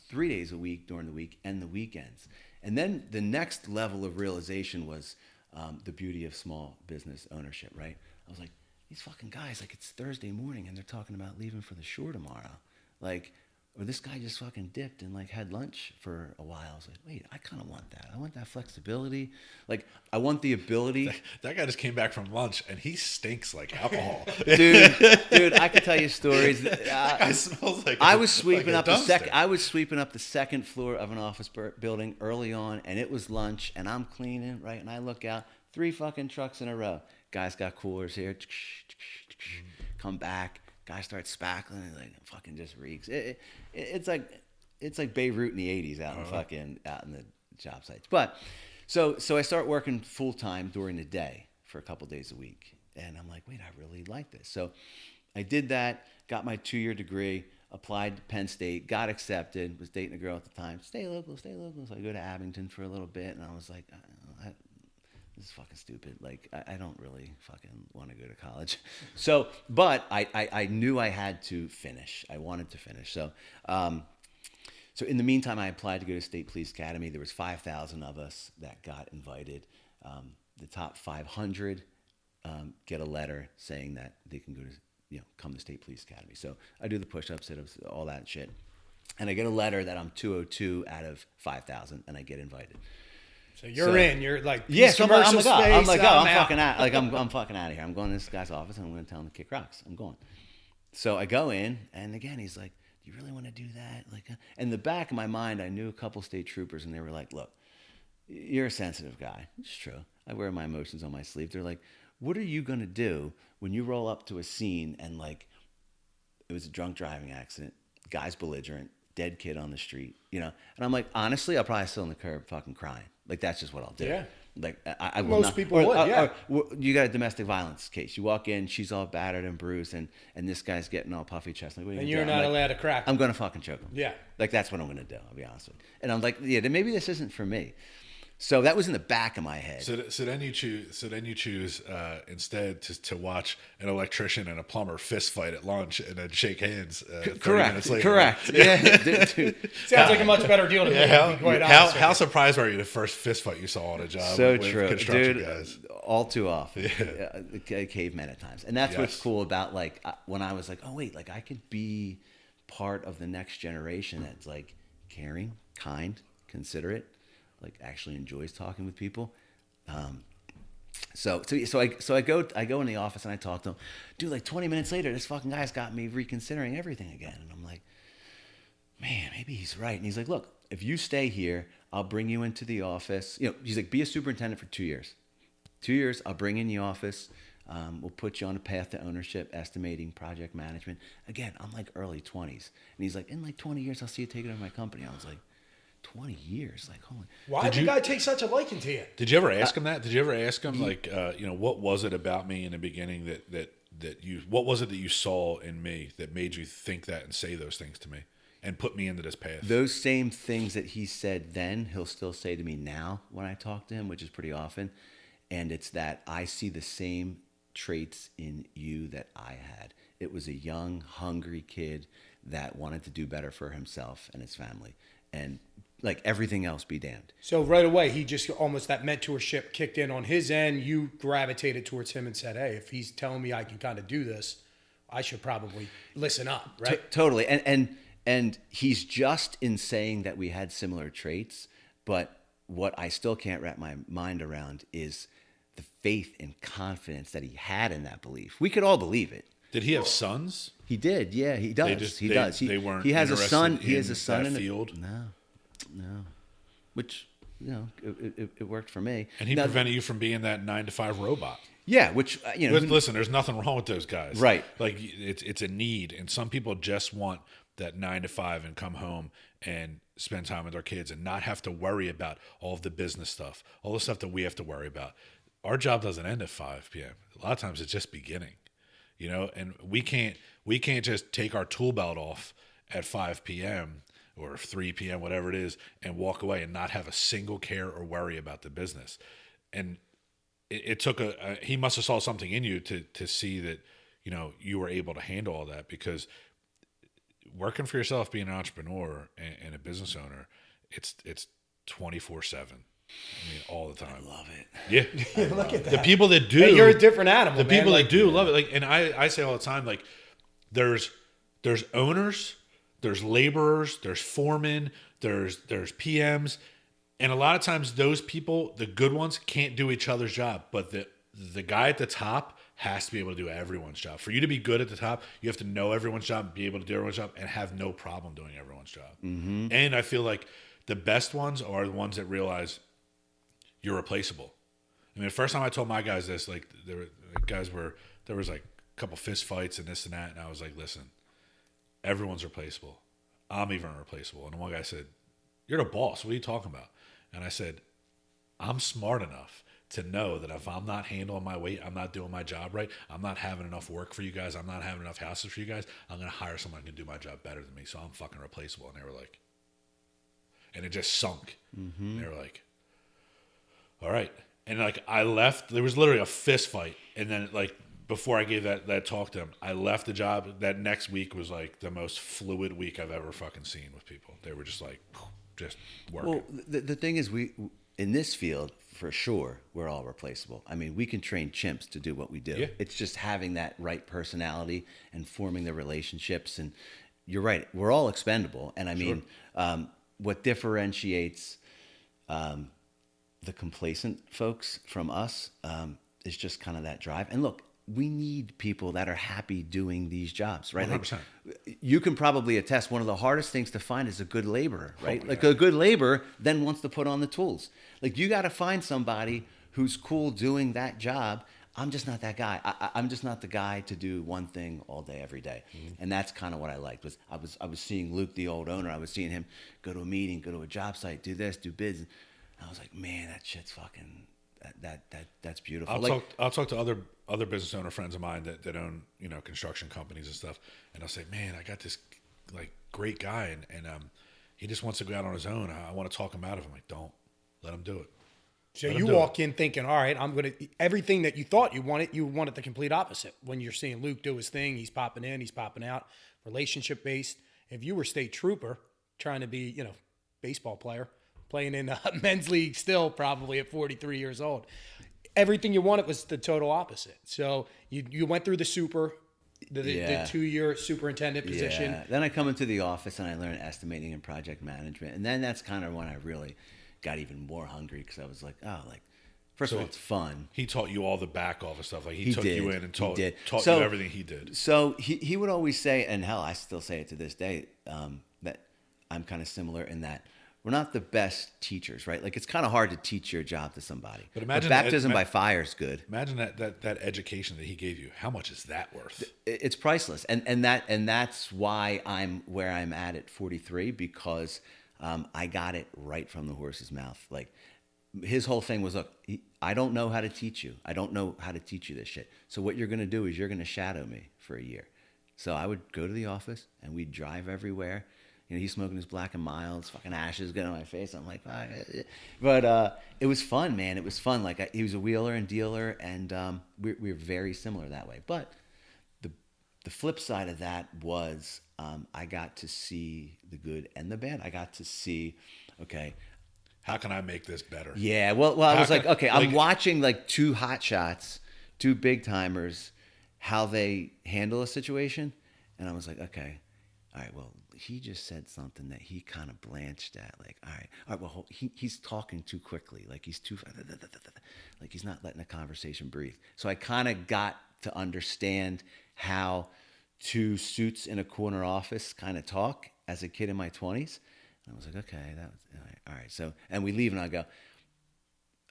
3 days a week during the week and the weekends. And then the next level of realization was the beauty of small business ownership, right? I was like, these fucking guys, like, it's Thursday morning and they're talking about leaving for the shore tomorrow. Like, or this guy just fucking dipped and like had lunch for a while. I was like, wait, I kind of want that. I want that flexibility. Like, I want the ability. That guy just came back from lunch and he stinks like alcohol. dude, I could tell you stories. That guy smells like. I was sweeping like up the second floor of an office building early on, and it was lunch, and I'm cleaning, right? And I look out, 3 fucking trucks in a row. Guys got coolers here. Come back. Guy starts spackling and like fucking just reeks. It's like Beirut in the 80s out in the job sites. But so I start working full time during the day for a couple days a week, and I'm like, wait, I really like this. So I did that, got my 2-year degree, applied to Penn State, got accepted, was dating a girl at the time. Stay local. So I go to Abington for a little bit, and I was like, this is fucking stupid. Like, I don't really fucking want to go to college. So, but I knew I had to finish. I wanted to finish. So, so in the meantime, I applied to go to State Police Academy. There was 5,000 of us that got invited. The top 500 get a letter saying that they can go to, come to State Police Academy. So I do the push-ups, sit-ups, all that shit. And I get a letter that I'm 202 out of 5,000, and I get invited. So you're like, so I'm fucking out of here. I'm going to this guy's office and I'm going to tell him to kick rocks. I'm going. So I go in, and again, he's like, do you really want to do that? Like, in the back of my mind, I knew a couple state troopers, and they were like, look, you're a sensitive guy. It's true. I wear my emotions on my sleeve. They're like, what are you going to do when you roll up to a scene and like, it was a drunk driving accident, guy's belligerent, dead kid on the street, And I'm like, honestly, I'll probably sit on the curb fucking crying. Like, that's just what I'll do. Yeah. Like, I will Most people would, yeah. Or you got a domestic violence case. You walk in, she's all battered and bruised, and this guy's getting all puffy chest. Like, and you're not allowed to crack. I'm going to fucking choke him. Yeah. Like, that's what I'm going to do, I'll be honest with you. And I'm like, yeah, then maybe this isn't for me. So that was in the back of my head. So then you choose instead to watch an electrician and a plumber fist fight at lunch and then shake hands. 30 minutes later. Correct. Yeah. Dude. Sounds like a much better deal to me. How surprised were you the first fist fight you saw on a job? So with true, construction dude. Guys? All too often, cavemen at times, and that's what's cool about like when I was like, oh wait, like I could be part of the next generation that's like caring, kind, considerate. Like actually enjoys talking with people. So I go in the office and I talk to him. Dude, like 20 minutes later, this fucking guy's got me reconsidering everything again. And I'm like, man, maybe he's right. And he's like, look, if you stay here, I'll bring you into the office. He's like, be a superintendent for 2 years. 2 years, I'll bring you in the office. We'll put you on a path to ownership, estimating, project management. Again, I'm like early 20s. And he's like, in like 20 years, I'll see you taking over my company. I was like, 20 years, like holy. Why did the guy take such a liking to you? Did you ever ask him that? Did you ever ask him what was it about me in the beginning that you, what was it that you saw in me that made you think that and say those things to me and put me into this path? Those same things that he said then, he'll still say to me now when I talk to him, which is pretty often. And it's that I see the same traits in you that I had. It was a young, hungry kid that wanted to do better for himself and his family. And like everything else be damned. So right away, he just almost that mentorship kicked in on his end. You gravitated towards him and said, hey, if he's telling me I can kind of do this, I should probably listen up, right? Totally. And he's just in saying that we had similar traits, but what I still can't wrap my mind around is the faith and confidence that he had in that belief. We could all believe it. Did he have sons? He did. Yeah, he does. He does. They weren't. He has a son. He has a son in in the field. No. Which it worked for me. And he prevented you from being that 9-to-5 robot. Yeah, which Listen, there's nothing wrong with those guys, right? Like it's a need, and some people just want that 9-to-5 and come home and spend time with our kids and not have to worry about all of the business stuff, all the stuff that we have to worry about. Our job doesn't end at 5 p.m. A lot of times it's just beginning, and we can't just take our tool belt off at 5 p.m. or 3 p.m., whatever it is, and walk away and not have a single care or worry about the business. And it took he must have saw something in you to see that, you were able to handle all that, because working for yourself, being an entrepreneur and a business owner, it's 24/7. I mean, all the time. I love it. Yeah. Look at that. The people that do. Hey, you're a different animal. The man. people that do love it. Like, and I say all the time, like, there's owners, there's laborers, there's foremen, there's PMs. And a lot of times those people, the good ones, can't do each other's job. But the guy at the top has to be able to do everyone's job. For you to be good at the top, you have to know everyone's job, be able to do everyone's job, and have no problem doing everyone's job. Mm-hmm. And I feel like the best ones are the ones that realize you're replaceable. I mean, the first time I told my guys this, like, there was like a couple fist fights and this and that, and I was like, listen, everyone's replaceable. I'm even replaceable. And one guy said, "You're the boss. What are you talking about?" And I said, "I'm smart enough to know that if I'm not handling my weight, I'm not doing my job right, I'm not having enough work for you guys, I'm not having enough houses for you guys, I'm going to hire someone who can do my job better than me, so I'm fucking replaceable." And they were like, and it just sunk. Mm-hmm. And they were like, all right. And like, I left, there was literally a fist fight. And then like, before I gave that talk to them, I left the job. That next week was like the most fluid week I've ever fucking seen with people. They were just like, just working. Well, the thing is, we in this field, for sure, we're all replaceable. I mean, we can train chimps to do what we do. Yeah. It's just having that right personality and forming the relationships. And you're right, we're all expendable. And I mean, what differentiates the complacent folks from us is just kind of that drive. And look, we need people that are happy doing these jobs, right? 100%. Like, you can probably attest, one of the hardest things to find is a good laborer, right? Like a good laborer then wants to put on the tools. Like, you got to find somebody who's cool doing that job. I'm just not that guy. I'm just not the guy to do one thing all day, every day. Mm-hmm. And that's kind of what I liked. I was seeing Luke, the old owner. I was seeing him go to a meeting, go to a job site, do this, do bids. And I was like, man, that shit's fucking that's beautiful. I'll talk to other business owner friends of mine that own, construction companies and stuff, and I'll say, man, I got this like great guy, and he just wants to go out on his own. I want to talk him out of him. Like, don't let him do it. So you walk in thinking, all right, I'm going to, everything that you thought you wanted the complete opposite. When you're seeing Luke do his thing, he's popping in, he's popping out, relationship based. If you were state trooper trying to be, baseball player, playing in a men's league still probably at 43 years old, everything you wanted was the total opposite. So you went through the 2-year superintendent position. Yeah. Then I come into the office and I learn estimating and project management. And then that's kind of when I really got even more hungry, because I was like, first of all, it's fun. He taught you all the back office stuff. Like, he took you in and taught you everything he did. So he would always say, and hell, I still say it to this day, that I'm kind of similar in that we're not the best teachers, right? Like, it's kind of hard to teach your job to somebody. But imagine baptism by fire is good. Imagine that education that he gave you. How much is that worth? It's priceless, and that's why I'm where I'm at 43, because I got it right from the horse's mouth. Like, his whole thing was, look, I don't know how to teach you. I don't know how to teach you this shit. So what you're going to do is you're going to shadow me for a year. So I would go to the office and we'd drive everywhere. He's smoking his Black and Milds, fucking ashes getting on my face. I'm like, but it was fun, man. It was fun. Like, he was a wheeler and dealer, and we're very similar that way. But the flip side of that was I got to see the good and the bad. I got to see, okay, how can I make this better? Yeah, well, I was like, okay, I'm watching like two hot shots, two big timers, how they handle a situation, and I was like, okay, all right, well, he just said something that he kind of blanched at. Like, all right, well, he's talking too quickly. Like, he's too, like, he's not letting the conversation breathe. So I kind of got to understand how two suits in a corner office kind of talk as a kid in my 20s. And I was like, okay, all right. So, and we leave and I go,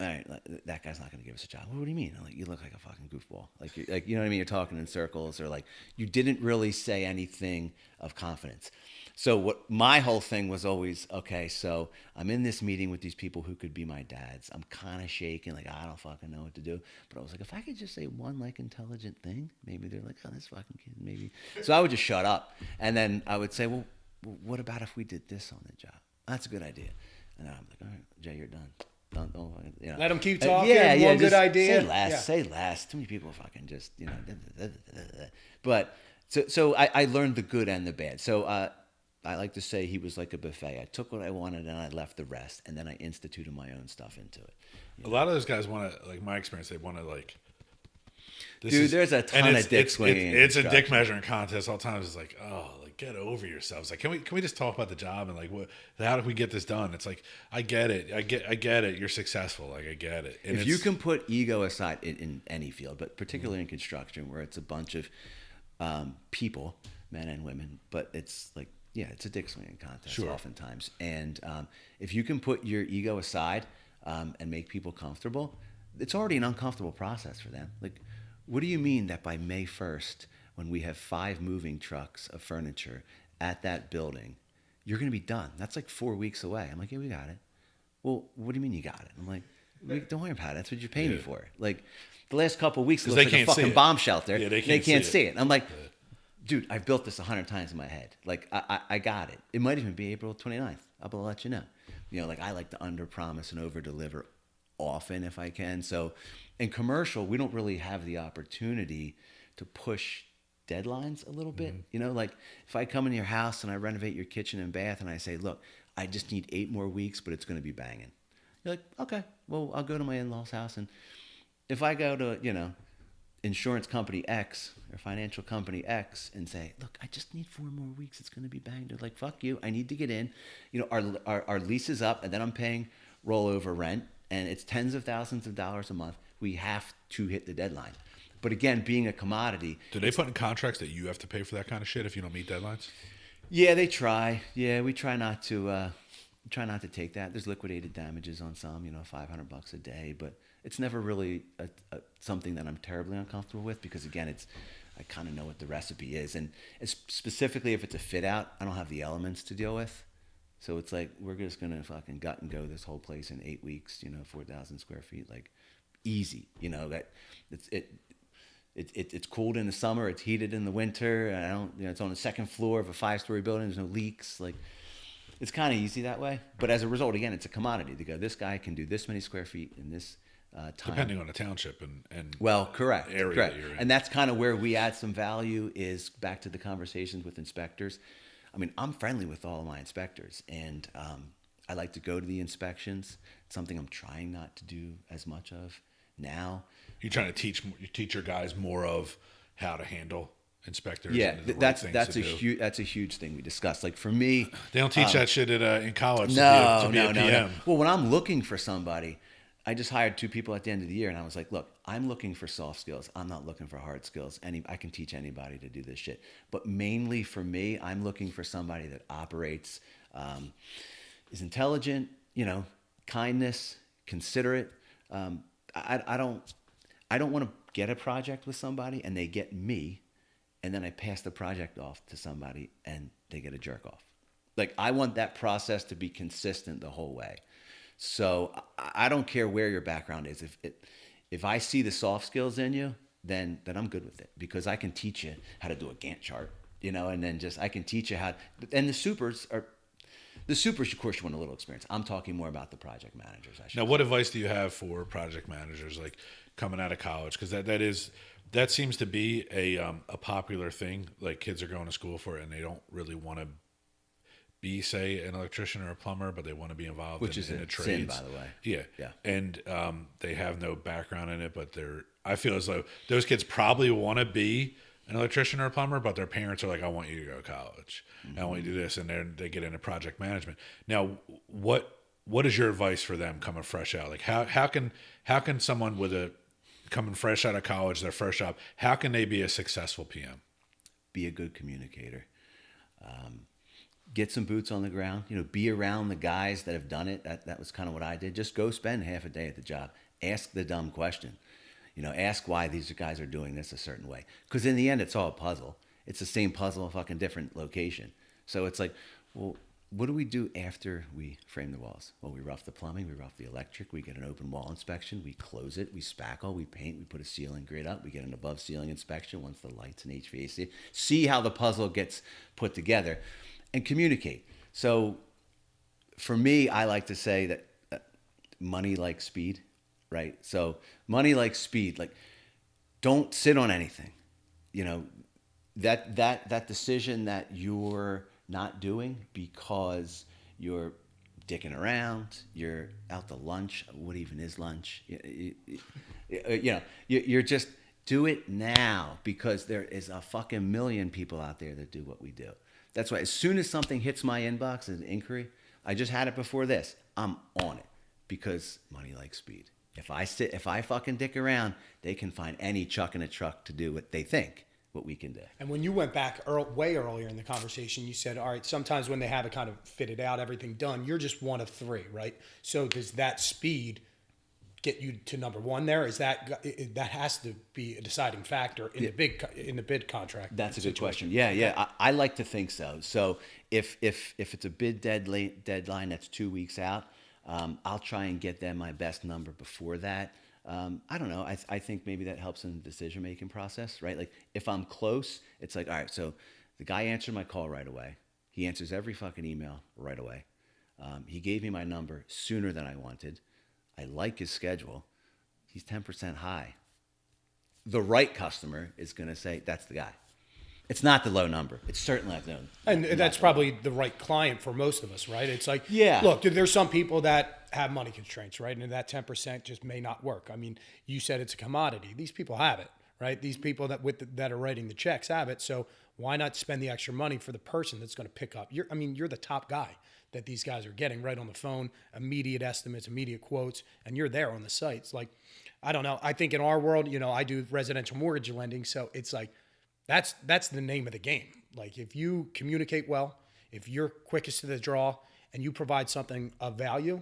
all right, that guy's not going to give us a job. What do you mean? I'm like, you look like a fucking goofball. Like, you know what I mean? You're talking in circles, or like, you didn't really say anything of confidence. So what my whole thing was always, okay, so I'm in this meeting with these people who could be my dads. I'm kind of shaking, like, I don't fucking know what to do. But I was like, if I could just say one, like, intelligent thing, maybe they're like, oh, this fucking kid, maybe. So I would just shut up. And then I would say, well, what about if we did this on the job? That's a good idea. And then I'm like, all right, Jay, you're done. Don't you know. Let them keep talking. Yeah, One good idea. Say less. Too many people fucking just, you know. But so I learned the good and the bad. So I like to say he was like a buffet. I took what I wanted and I left the rest, and then I instituted my own stuff into it. A lot of those guys want to, like, my experience, they want to, like, there's a ton of dick swinging. It's a dick measuring contest all the time. It's like, oh, like, get over yourselves. Like, can we just talk about the job and, like, how do we get this done? It's like, I get it. I get it. You're successful. Like, I get it. And if you can put ego aside in any field, but particularly in construction, where it's a bunch of people, men and women, but it's like, yeah, it's a dick swinging contest oftentimes. And if you can put your ego aside and make people comfortable, it's already an uncomfortable process for them. Like, what do you mean that by May 1st, when we have 5 moving trucks of furniture at that building, you're going to be done? That's like 4 weeks away. I'm like, yeah, we got it. Well, what do you mean you got it? I'm like, don't worry about it. That's what you pay me for. Like, the last couple of weeks, it looks like a fucking bomb shelter. Yeah, they can't see it. I'm like, dude, I've built this 100 times in my head. Like, I got it. It might even be April 29th. I'll let you know. You know, like, I like to under-promise and over-deliver often if I can. So in commercial, we don't really have the opportunity to push deadlines a little bit. You know, like, if I come in your house and I renovate your kitchen and bath and I say, look, I just need 8 more weeks, but it's going to be banging. You're like, okay, well, I'll go to my in-laws house. And if I go to, you know, insurance company X or financial company X and say, look, I just need 4 more weeks, it's going to be banged. They're like, fuck you, I need to get in. You know, our lease is up, and then I'm paying rollover rent, and it's tens of thousands of dollars a month. We have to hit the deadline. But again, being a commodity. Do they put in contracts that you have to pay for that kind of shit if you don't meet deadlines? Yeah, they try. Yeah, we try not to take that. There's liquidated damages on some, you know, $500 a day, but it's never really something that I'm terribly uncomfortable with, because again, I kind of know what the recipe is, and it's specifically if it's a fit out, I don't have the elements to deal with. So it's like, we're just gonna fucking gut and go this whole place in 8 weeks, you know, 4,000 square feet, like, easy. You know, that it's cooled in the summer, it's heated in the winter. And I don't, you know, it's on the second floor of a 5-story building. There's no leaks. Like, it's kind of easy that way. But as a result, again, it's a commodity. They go, this guy can do this many square feet in this time. Depending on the township and well, correct. area correct. That you're in. And that's kind of where we add some value, is back to the conversations with inspectors. I mean, I'm friendly with all of my inspectors, and I like to go to the inspections. It's something I'm trying not to do as much of now. You're trying to teach your guys more of how to handle inspectors. Yeah, and the right that's things a huge thing we discussed. Like, for me, they don't teach that shit in college. No, to be a PM. No. Well, when I'm looking for somebody, I just hired 2 people at the end of the year, and I was like, look, I'm looking for soft skills. I'm not looking for hard skills. I can teach anybody to do this shit. But mainly for me, I'm looking for somebody that operates, is intelligent, you know, kindness, considerate. I don't want to get a project with somebody and they get me, and then I pass the project off to somebody and they get a jerk off. Like, I want that process to be consistent the whole way. So I don't care where your background is. If I see the soft skills in you, then I'm good with it, because I can teach you how to do a Gantt chart, you know, and then I can teach you how. And the supers, of course, you want a little experience. I'm talking more about the project managers. Now, what advice do you have for project managers, like, coming out of college? Because that seems to be a popular thing. Like, kids are going to school for it, and they don't really want to be, say, an electrician or a plumber, but they want to be involved in the trades. Sin, by the way. Yeah. And they have no background in it, but I feel as though those kids probably want to be an electrician or a plumber, but their parents are like, I want you to go to college. I want you to do this. And then they get into project management. Now, what is your advice for them coming fresh out? Like, how can someone coming fresh out of college, their first job, how can they be a successful PM? Be a good communicator. get some boots on the ground, be around the guys that have done it. That was kind of what I did. Just go spend half a day at the job. Ask the dumb question. Ask why these guys are doing this a certain way. Because in the end, it's all a puzzle. It's the same puzzle, a fucking different location. So it's like, well, what do we do after we frame the walls? Well, we rough the plumbing, we rough the electric, we get an open wall inspection, we close it, we spackle, we paint, we put a ceiling grid up, we get an above ceiling inspection once the lights and HVAC. See how the puzzle gets put together and communicate. So for me, I like to say that money likes speed, right? So money likes speed. Like, don't sit on anything. That decision that you're not doing because you're dicking around, you're out to lunch. What even is lunch? You're just do it now, because there is a fucking million people out there that do what we do. That's why as soon as something hits my inbox as an inquiry, I just had it before this, I'm on it, because money likes speed. If I fucking dick around, they can find any chuck in a truck to do what they think. What we can do. And when you went back way earlier in the conversation, you said, all right, sometimes when they have it kind of fitted out, everything done, you're just one of three, right? So does that speed get you to number one there? Is that has to be a deciding factor in the bid contract? That's a good question. Yeah. I like to think so. So if it's a bid deadline that's 2 weeks out, I'll try and get them my best number before that. I don't know. I think maybe that helps in the decision-making process, right? Like, if I'm close, it's like, all right, so the guy answered my call right away. He answers every fucking email right away. He gave me my number sooner than I wanted. I like his schedule. He's 10% high. The right customer is going to say, that's the guy. It's not the low number. It's certainly not the low. And that's probably the right client for most of us, right? It's like, yeah. Look, there's some people that have money constraints, right? And that 10% just may not work. I mean, you said it's a commodity. These people have it, right? These people that are writing the checks have it. So why not spend the extra money for the person that's going to pick up? You're the top guy that these guys are getting right on the phone, immediate estimates, immediate quotes, and you're there on the sites. Like, I don't know. I think in our world, I do residential mortgage lending, so it's like, that's the name of the game. Like, if you communicate well, if you're quickest to the draw, and you provide something of value,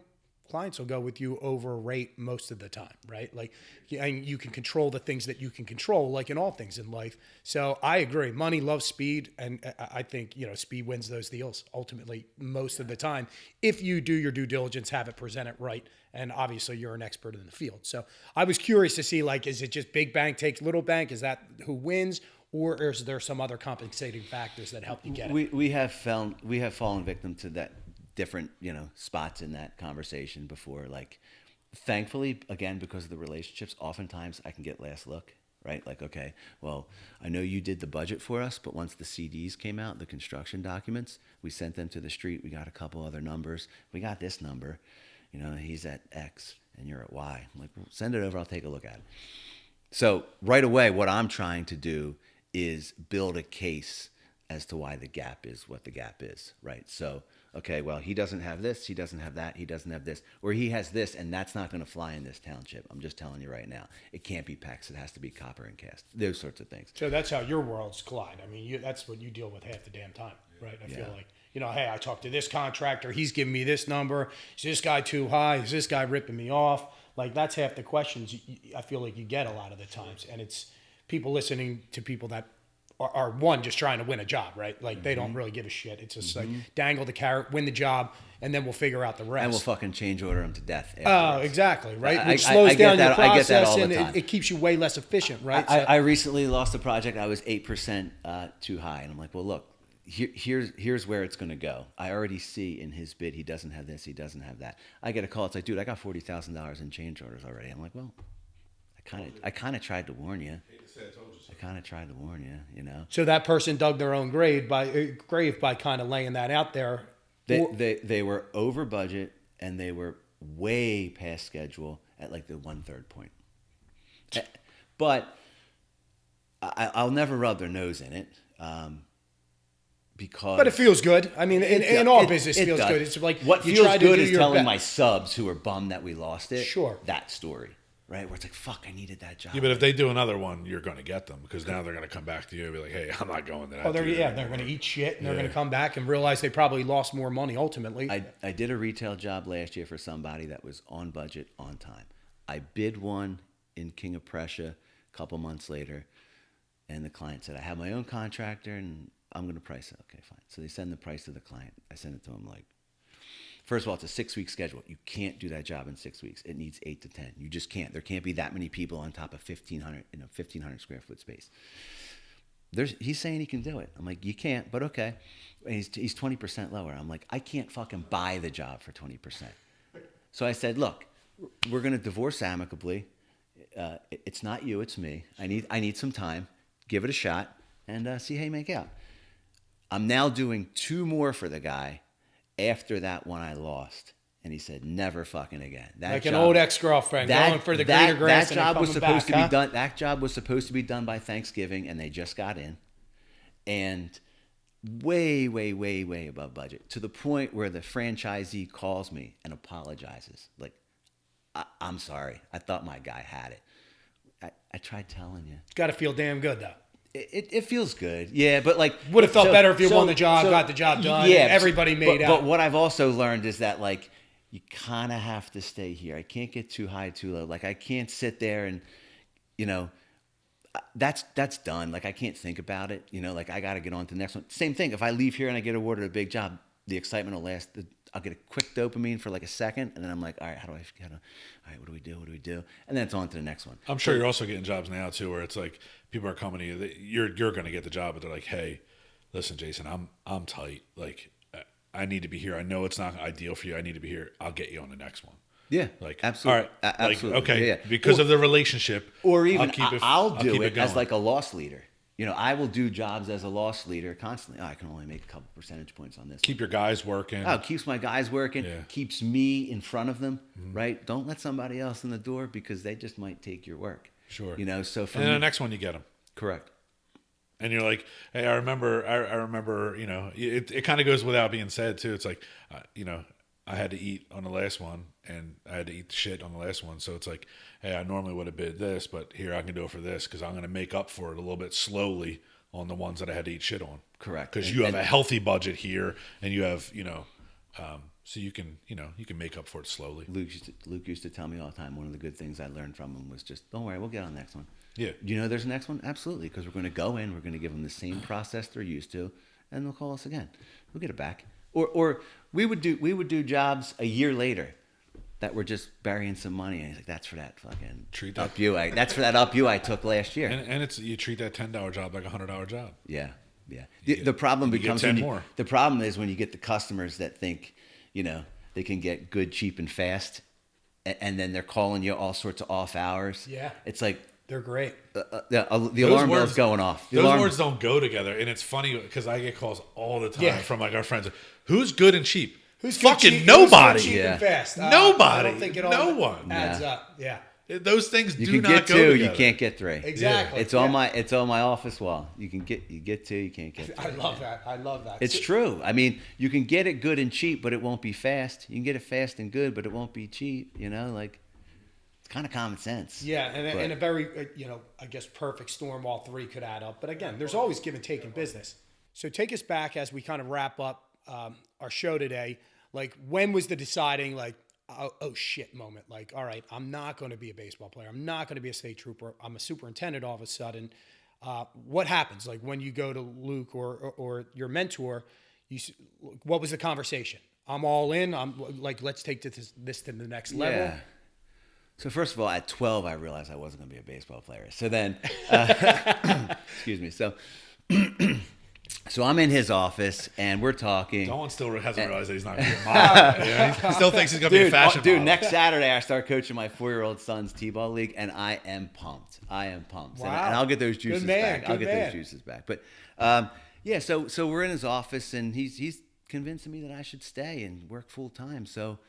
clients will go with you over rate most of the time, right? Like, and you can control the things that you can control, like in all things in life. So I agree. Money loves speed, and I think speed wins those deals ultimately most of the time. If you do your due diligence, have it present it right, and obviously you're an expert in the field. So I was curious to see, like, is it just big bank takes little bank? Is that who wins? Or is there some other compensating factors that help you get it? We have fallen victim to that different spots in that conversation before. Like, thankfully, again, because of the relationships, oftentimes I can get last look, right? Like, okay, well, I know you did the budget for us, but once the CDs came out, the construction documents, we sent them to the street. We got a couple other numbers. We got this number. He's at X and you're at Y. I'm like, well, send it over. I'll take a look at it. So right away, what I'm trying to do is build a case as to why the gap is what the gap is, right? So, okay, well, he doesn't have this, he doesn't have that, he doesn't have this, or he has this, and that's not going to fly in this township. I'm just telling you right now. It can't be PEX. It has to be copper and cast. Those sorts of things. So that's how your worlds collide. I mean, that's what you deal with half the damn time, right? I feel like, hey, I talked to this contractor, he's giving me this number. Is this guy too high? Is this guy ripping me off? Like, that's half the questions I feel like you get a lot of the times. And it's people listening to people that are one, just trying to win a job, right? Like, they don't really give a shit. It's just like, dangle the carrot, win the job, and then we'll figure out the rest. And we'll fucking change order them to death Oh, afterwards. exactly, right? Which slows down your process, I get that all the time. It keeps you way less efficient, right? I recently lost a project. I was 8% too high. And I'm like, well, look, here's where it's going to go. I already see in his bid, he doesn't have this, he doesn't have that. I get a call. It's like, dude, I got $40,000 in change orders already. I'm like, well, I kind of tried to warn you. So that person dug their own grave by kind of laying that out there. They were over budget, and they were way past schedule at like the 1/3 point. But I'll never rub their nose in it. Because but it feels good. I mean, in all business, it feels good. It's like what feels good is telling my subs who are bummed that we lost it. Sure. That story. right? Where it's like, fuck, I needed that job. Yeah, but if they do another one, you're going to get them because now they're going to come back to you and be like, hey, I'm not going to that. Oh, they're going to eat shit and they're going to come back and realize they probably lost more money ultimately. I did a retail job last year for somebody that was on budget, on time. I bid one in King of Prussia a couple months later, and the client said, I have my own contractor and I'm going to price it. Okay, fine. So they send the price to the client. I send it to him like, first of all, it's a 6-week schedule. You can't do that job in 6 weeks. It needs 8 to 10. You just can't. There can't be that many people on top of 1,500 square foot space. He's saying he can do it. I'm like, you can't, but okay. And he's 20% lower. I'm like, I can't fucking buy the job for 20%. So I said, look, we're going to divorce amicably. It's not you, it's me. I need some time. Give it a shot and see how you make out. I'm now doing 2 more for the guy. After that one I lost, and he said, never fucking again. Like an old ex-girlfriend going for the greener grass. That job was supposed to be done. That job was supposed to be done by Thanksgiving, and they just got in, and way, way, way, way above budget, to the point where the franchisee calls me and apologizes. Like, I'm sorry. I thought my guy had it. I tried telling you. It's got to feel damn good though. It feels good, yeah, but like would have felt better if you won the job, got the job done, yeah, everybody made out. But what I've also learned is that like you kind of have to stay here. I can't get too high, too low. Like I can't sit there and, you know, that's done. Like I can't think about it. You know, like I got to get on to the next one. Same thing. If I leave here and I get awarded a big job, the excitement will last. I'll get a quick dopamine for like a second, and then I'm like, all right, all right, what do we do? What do we do? And then it's on to the next one. I'm sure you're also getting jobs now too, where it's like people are coming to you. You're going to get the job, but they're like, hey, listen, Jason, I'm tight. Like, I need to be here. I know it's not ideal for you. I need to be here. I'll get you on the next one. Yeah, like absolutely. All right, absolutely. Like, okay, yeah. Because of the relationship, or even I'll keep do it going. as like a loss leader. You know, I will do jobs as a loss leader constantly. I can only make a couple percentage points on this. Keep your guys working. Oh, keeps my guys working. Yeah. Keeps me in front of them, right? Don't let somebody else in the door because they just might take your work. Sure. You know, so for and then the next one you get them. Correct. And you're like, hey, I remember, you know, it kind of goes without being said too. It's like, you know, I had to eat on the last one and I had to eat the shit on the last one. So it's like, hey, I normally would have bid this, but here I can do it for this because I'm going to make up for it a little bit slowly on the ones that I had to eat shit on. Correct. Because you have a healthy budget here and you have, you know, so you can make up for it slowly. Luke used to tell me all the time, one of the good things I learned from him was just, don't worry, we'll get on the next one. Yeah. You know there's a next one? Absolutely, because we're going to go in, we're going to give them the same process they're used to, and they'll call us again. We'll get it back. Or we would do jobs a year later that were just burying some money, and he's like, that's for that fucking up you. That's for that up you I took last year. And it's you treat that $10 job like a $100 job. Yeah, yeah. The problem becomes the problem is when you get the customers that think, you know, they can get good, cheap, and fast, and then they're calling you all sorts of off hours. Yeah, it's like. They're great. The alarm bell's going off. Those words don't go together, and it's funny because I get calls all the time from like our friends. Who's good and cheap? Who's fucking cheap, nobody? Who's good, cheap and fast? Nobody. I don't think it no all one adds up. Yeah. Those things you do can not get go two, together. you can't get three. Exactly. It's on my office wall. You get two, you can't get three. I love that. It's true. I mean, you can get it good and cheap, but it won't be fast. You can get it fast and good, but it won't be cheap. You know, like it's kind of common sense. Yeah, and a very I guess perfect storm, all three could add up. But again, there's always give and take in business. So take us back as we kind of wrap up our show today. Like, when was the deciding, like, oh shit moment? Like, all right, I'm not going to be a baseball player. I'm not going to be a state trooper. I'm a superintendent all of a sudden. What happens? Like, when you go to Luke or your mentor, what was the conversation? I'm all in. I'm like, let's take this to the next level. Yeah. So first of all, at 12, I realized I wasn't going to be a baseball player. So then, excuse me. So I'm in his office, and we're talking. Dawn still hasn't realized that he's not going to be a model. He still thinks he's going to be a fashion model. Dude, next Saturday, I start coaching my 4-year-old son's T-ball league, and I am pumped. Wow. And I'll get those juices back. Those juices back. But, yeah, so we're in his office, and he's convincing me that I should stay and work full-time. So,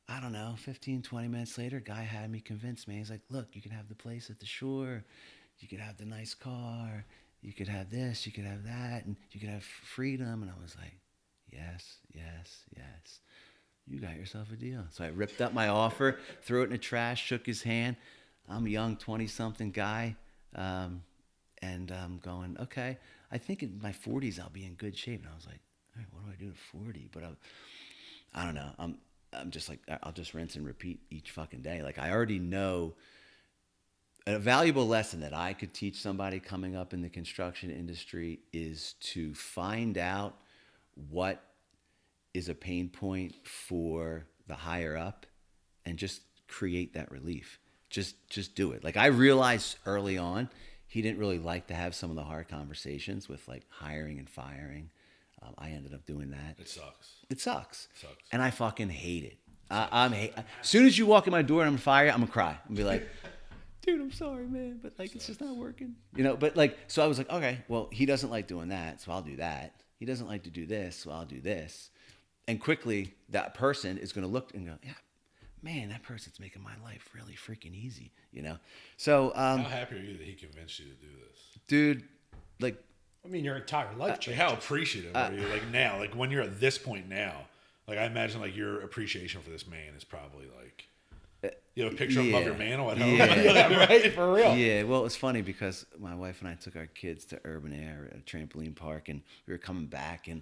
I don't know, 15, 20 minutes later, guy had me convinced me. He's like, look, you can have the place at the shore. You could have the nice car. You could have this, you could have that, and you could have freedom. And I was like, yes. You got yourself a deal. So I ripped up my offer, threw it in the trash, shook his hand. I'm a young 20-something guy, and I'm going, okay, I think in my 40s I'll be in good shape. And I was like, all right, what do I do at 40? But I don't know. I'm just like, I'll just rinse and repeat each fucking day. Like, I already know a valuable lesson that I could teach somebody coming up in the construction industry is to find out what is a pain point for the higher up and just create that relief. Just do it. Like, I realized early on, he didn't really like to have some of the hard conversations with like hiring and firing. I ended up doing that. It sucks. It sucks. It sucks. And I fucking hate it. As soon as you walk in my door and I'm gonna fire you, I'm gonna cry and be like, dude, I'm sorry, man, but like, it's just not working. You know, but like, so I was like, okay, well, he doesn't like doing that, so I'll do that. He doesn't like to do this, so I'll do this. And quickly, that person is gonna look and go, yeah, man, that person's making my life really freaking easy, you know? So, how happy are you that he convinced you to do this? Dude, like, I mean, your entire life changed. Like, how appreciative are you? Like, now, like, when you're at this point now, like, I imagine, like, your appreciation for this man is probably, like, you have a picture of your mantle at home? Yeah, right? For real. Yeah, well, it's funny because my wife and I took our kids to Urban Air, a trampoline park, and we were coming back, and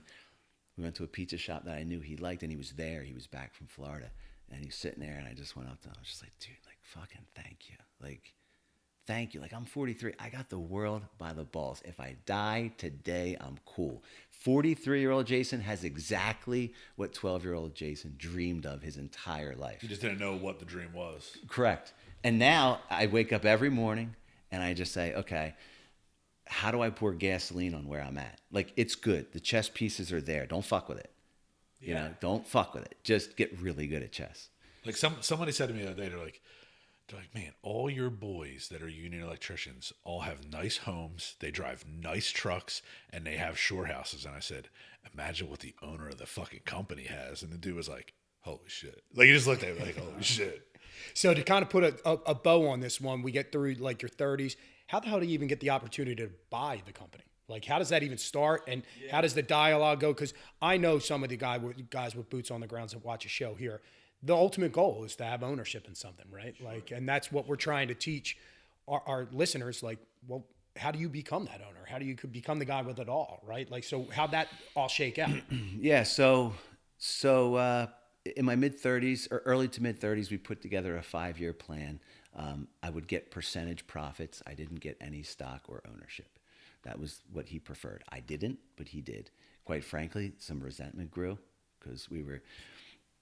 we went to a pizza shop that I knew he liked, and he was there. He was back from Florida, and he's sitting there, and I just went up to him. I was just like, dude, like, fucking thank you. Like, thank you. Like, I'm 43. I got the world by the balls. If I die today, I'm cool. 43-year-old Jason has exactly what 12-year-old Jason dreamed of his entire life. You just didn't know what the dream was. Correct. And now I wake up every morning and I just say, okay, how do I pour gasoline on where I'm at? Like, it's good. The chess pieces are there. Don't fuck with it. You know, don't fuck with it. Just get really good at chess. Like, somebody said to me the other day, they're like, man, all your boys that are union electricians all have nice homes, they drive nice trucks, and they have shore houses. And I said, imagine what the owner of the fucking company has. And the dude was like, holy shit. Like, he just looked at me like, holy shit. So to kind of put a bow on this one, we get through like your 30s. How the hell do you even get the opportunity to buy the company? Like, how does that even start? And how does the dialogue go? Because I know some of the guys with boots on the ground that watch a show here. The ultimate goal is to have ownership in something, right? Like, and that's what we're trying to teach our listeners. Like, well, how do you become that owner? How do you become the guy with it all, right? Like, so how'd that all shake out? Yeah. So in my mid-30s or early to mid-30s, we put together a 5-year plan. I would get percentage profits. I didn't get any stock or ownership. That was what he preferred. I didn't, but he did. Quite frankly, some resentment grew because we were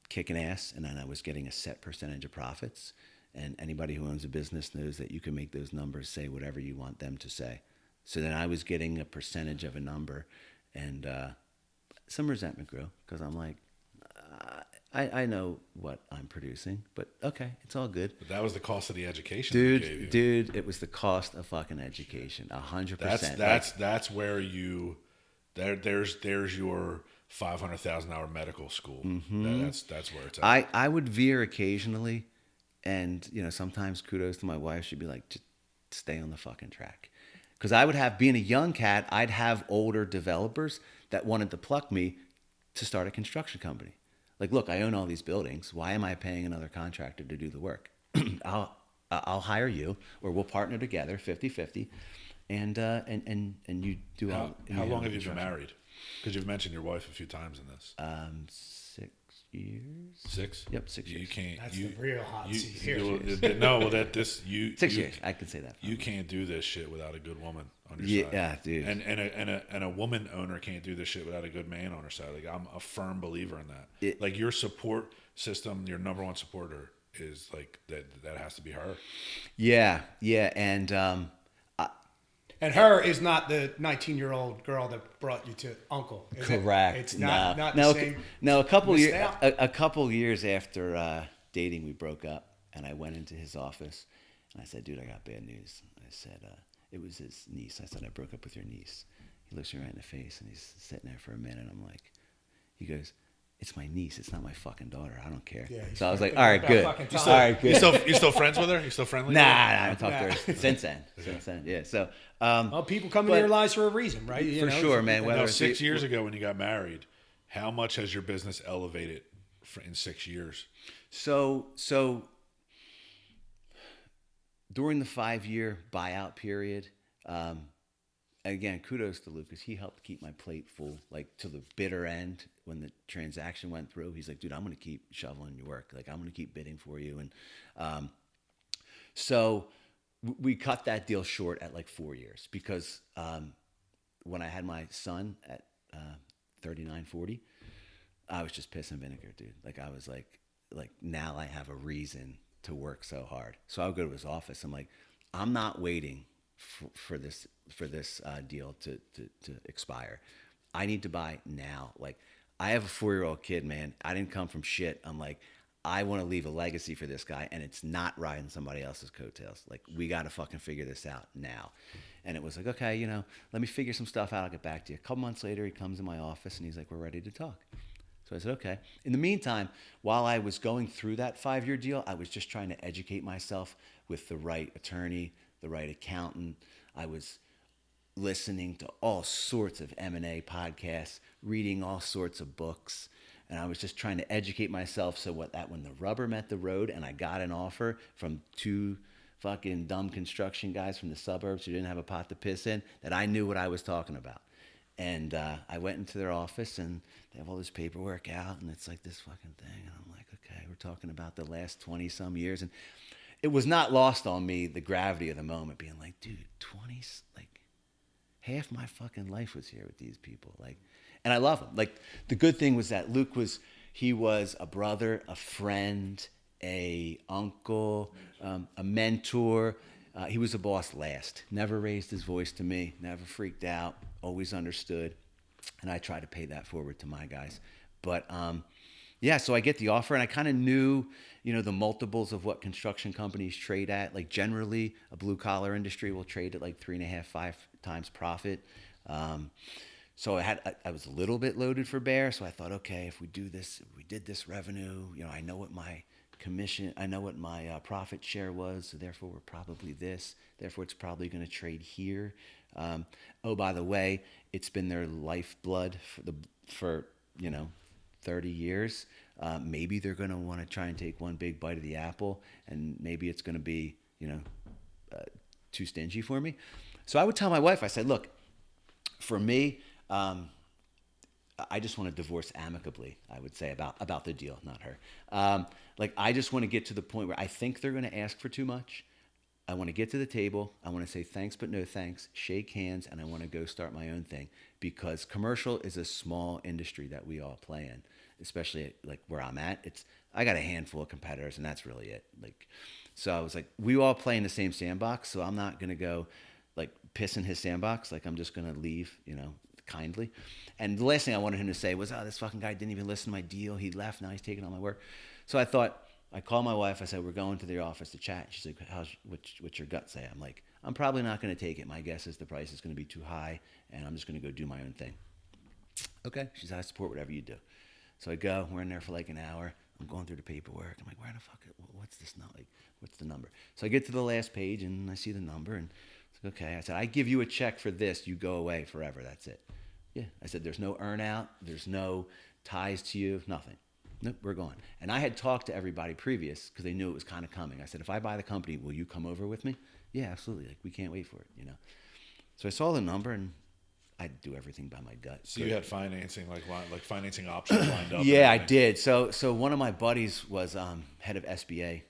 kicking ass, and then I was getting a set percentage of profits. And anybody who owns a business knows that you can make those numbers say whatever you want them to say. So then I was getting a percentage of a number, and some resentment grew because I'm like, I know what I'm producing, but okay, it's all good. But that was the cost of the education, dude. It was the cost of fucking education, 100%. That's where you there's your $500,000 medical school. Mm-hmm. That's where it's at. I would veer occasionally, and you know, sometimes kudos to my wife. She'd be like, just stay on the fucking track, because I would have, being a young cat, I'd have older developers that wanted to pluck me to start a construction company. Like, look, I own all these buildings. Why am I paying another contractor to do the work? I'll hire you, or we'll partner together 50-50, and you do all. How long have you been married? Because you've mentioned your wife a few times in this. 6 years. 6? Yep, 6 years. You can't. That's the real hot seat here. No, that this you. 6 years. I can say that. You can't do this shit without a good woman on your side. Yeah, dude. And a woman owner can't do this shit without a good man on her side. Like, I'm a firm believer in that. Like, your support system, your number one supporter is like that. That has to be her. Yeah, and her is not the 19-year-old girl that brought you to Uncle. Correct. It's not the same. No, a couple years after dating, we broke up, and I went into his office, and I said, "Dude, I got bad news." I said, it was his niece. I said, "I broke up with your niece." He looks me right in the face, and he's sitting there for a minute. I'm like, he goes, "It's my niece. It's not my fucking daughter. I don't care." Yeah, so I was like, all right, good. All right, good. You still friends with her? You still friendly? Nah, I haven't talked to her since then. Yeah. So, well, people come into your lives for a reason, right? For sure, man. Whether 6 years ago when you got married, how much has your business elevated in 6 years? So during the 5-year buyout period, again, kudos to Lucas. He helped keep my plate full, like to the bitter end when the transaction went through. He's like, dude, I'm going to keep shoveling your work. Like, I'm going to keep bidding for you. And so we cut that deal short at like 4 years because when I had my son at 39, 40, I was just piss and vinegar, dude. Like, I was like now I have a reason to work so hard. So I would go to his office. I'm like, I'm not waiting for this deal to expire. I need to buy now. Like, I have a 4-year-old kid, man. I didn't come from shit. I'm like, I want to leave a legacy for this guy, and it's not riding somebody else's coattails. Like, we got to fucking figure this out now. And it was like, okay, you know, let me figure some stuff out. I'll get back to you. A couple months later, he comes in my office, and he's like, we're ready to talk. So I said, okay. In the meantime, while I was going through that 5-year deal, I was just trying to educate myself with the right attorney, the right accountant. I was listening to all sorts of M&A podcasts, reading all sorts of books, and I was just trying to educate myself so that when the rubber met the road and I got an offer from 2 fucking dumb construction guys from the suburbs who didn't have a pot to piss in, that I knew what I was talking about. And I went into their office, and they have all this paperwork out, and it's like this fucking thing. And I'm like, okay, we're talking about the last 20-some years. And it was not lost on me, the gravity of the moment, being like, dude, 20, like, half my fucking life was here with these people. Like, and I love them. Like, the good thing was that Luke was a brother, a friend, a uncle, a mentor. He was a boss last. Never raised his voice to me. Never freaked out. Always understood. And I try to pay that forward to my guys. But yeah, so I get the offer, and I kind of knew, you know, the multiples of what construction companies trade at. Like, generally, a blue collar industry will trade at like 3.5, 5 times profit. So I was a little bit loaded for bear. So I thought, okay, if we did this revenue, you know, I know what my commission, I know what my profit share was. So therefore, we're probably this. Therefore, it's probably going to trade here. Oh, by the way, it's been their lifeblood for 30 years. Maybe they're going to want to try and take one big bite of the apple, and maybe it's going to be, too stingy for me. So I would tell my wife, I said, look, for me, I just want to divorce amicably, I would say, about the deal, not her. Like, I just want to get to the point where I think they're going to ask for too much. I want to get to the table. I want to say thanks, but no thanks, shake hands, and I want to go start my own thing, because commercial is a small industry that we all play in, especially like where I'm at. I got a handful of competitors, and that's really it. Like, so I was like, we all play in the same sandbox, so I'm not going to go like piss in his sandbox. Like, I'm just going to leave, kindly. And the last thing I wanted him to say was, oh, this fucking guy didn't even listen to my deal. He left. Now he's taking all my work. So I thought, I called my wife. I said, we're going to the office to chat. She's like, what's your gut say? I'm like, I'm probably not going to take it. My guess is the price is going to be too high, and I'm just going to go do my own thing. Okay. She said, I support whatever you do. So I go. We're in there for like an hour. I'm going through the paperwork. I'm like, where the fuck? What's this? Like, what's the number? So I get to the last page, and I see the number, and it's like, okay. I said, I give you a check for this. You go away forever. That's it. Yeah. I said, there's no earn out. There's no ties to you. Nothing. Nope, we're going. And I had talked to everybody previous because they knew it was kind of coming. I said, if I buy the company, will you come over with me? Yeah, absolutely. Like, we can't wait for it, So I saw the number, and I do everything by my gut. So you had financing, like financing options lined up? Yeah, I did. So one of my buddies was head of SBA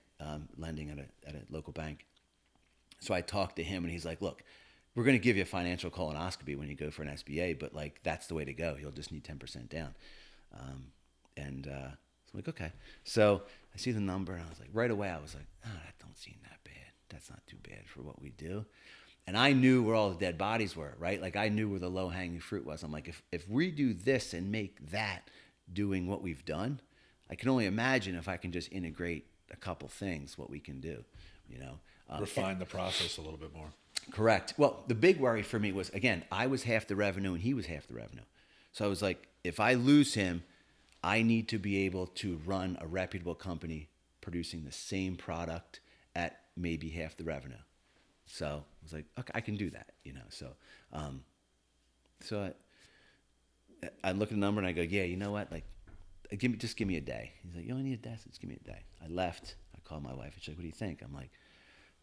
lending at a local bank. So I talked to him, and he's like, look, we're going to give you a financial colonoscopy when you go for an SBA, but like, that's the way to go. You'll just need 10% down. So I'm like, okay. So I see the number, and I was like, right away, I was like, oh, that don't seem that bad. That's not too bad for what we do. And I knew where all the dead bodies were, right? Like, I knew where the low-hanging fruit was. I'm like, if we do this and make that doing what we've done, I can only imagine if I can just integrate a couple things, what we can do, Refine the process a little bit more. Correct. Well, the big worry for me was, again, I was half the revenue and he was half the revenue. So I was like, if I lose him, I need to be able to run a reputable company producing the same product at maybe half the revenue. So I was like, okay, I can do that, So I look at the number and I go, yeah, you know what? Like, just give me a day. He's like, you only need a day? Just give me a day. I left. I called my wife and she's like, what do you think? I'm like,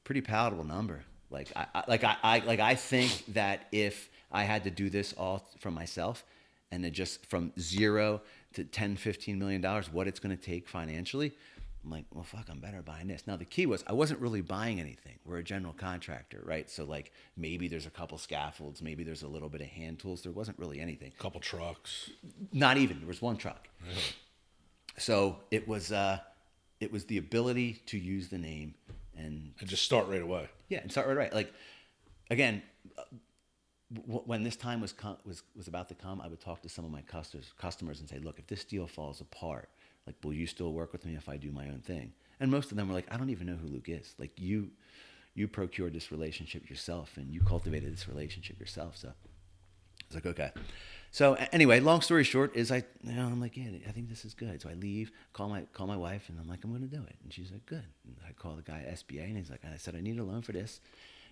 pretty palatable number. Like I think that if I had to do this all for myself, and then just from 0 to 10, $15 million, what it's going to take financially, I'm like, well, fuck, I'm better buying this. Now, the key was I wasn't really buying anything. We're a general contractor, right? So, like, maybe there's a couple scaffolds, maybe there's a little bit of hand tools. There wasn't really anything. A couple trucks. Not even. There was one truck. Really? So it was the ability to use the name and just start right away. Yeah, and start right away. Like, again, when this time was about to come, I would talk to some of my customers and say, look, if this deal falls apart, like, will you still work with me if I do my own thing? And most of them were like, I don't even know who Luke is. Like, you procured this relationship yourself, and you cultivated this relationship yourself. So I was like, okay. So anyway, long story short is I'm like, yeah, I think this is good. So I leave, call my wife, and I'm like, I'm going to do it. And she's like, good. And I call the guy at SBA, and he's like, I said, I need a loan for this.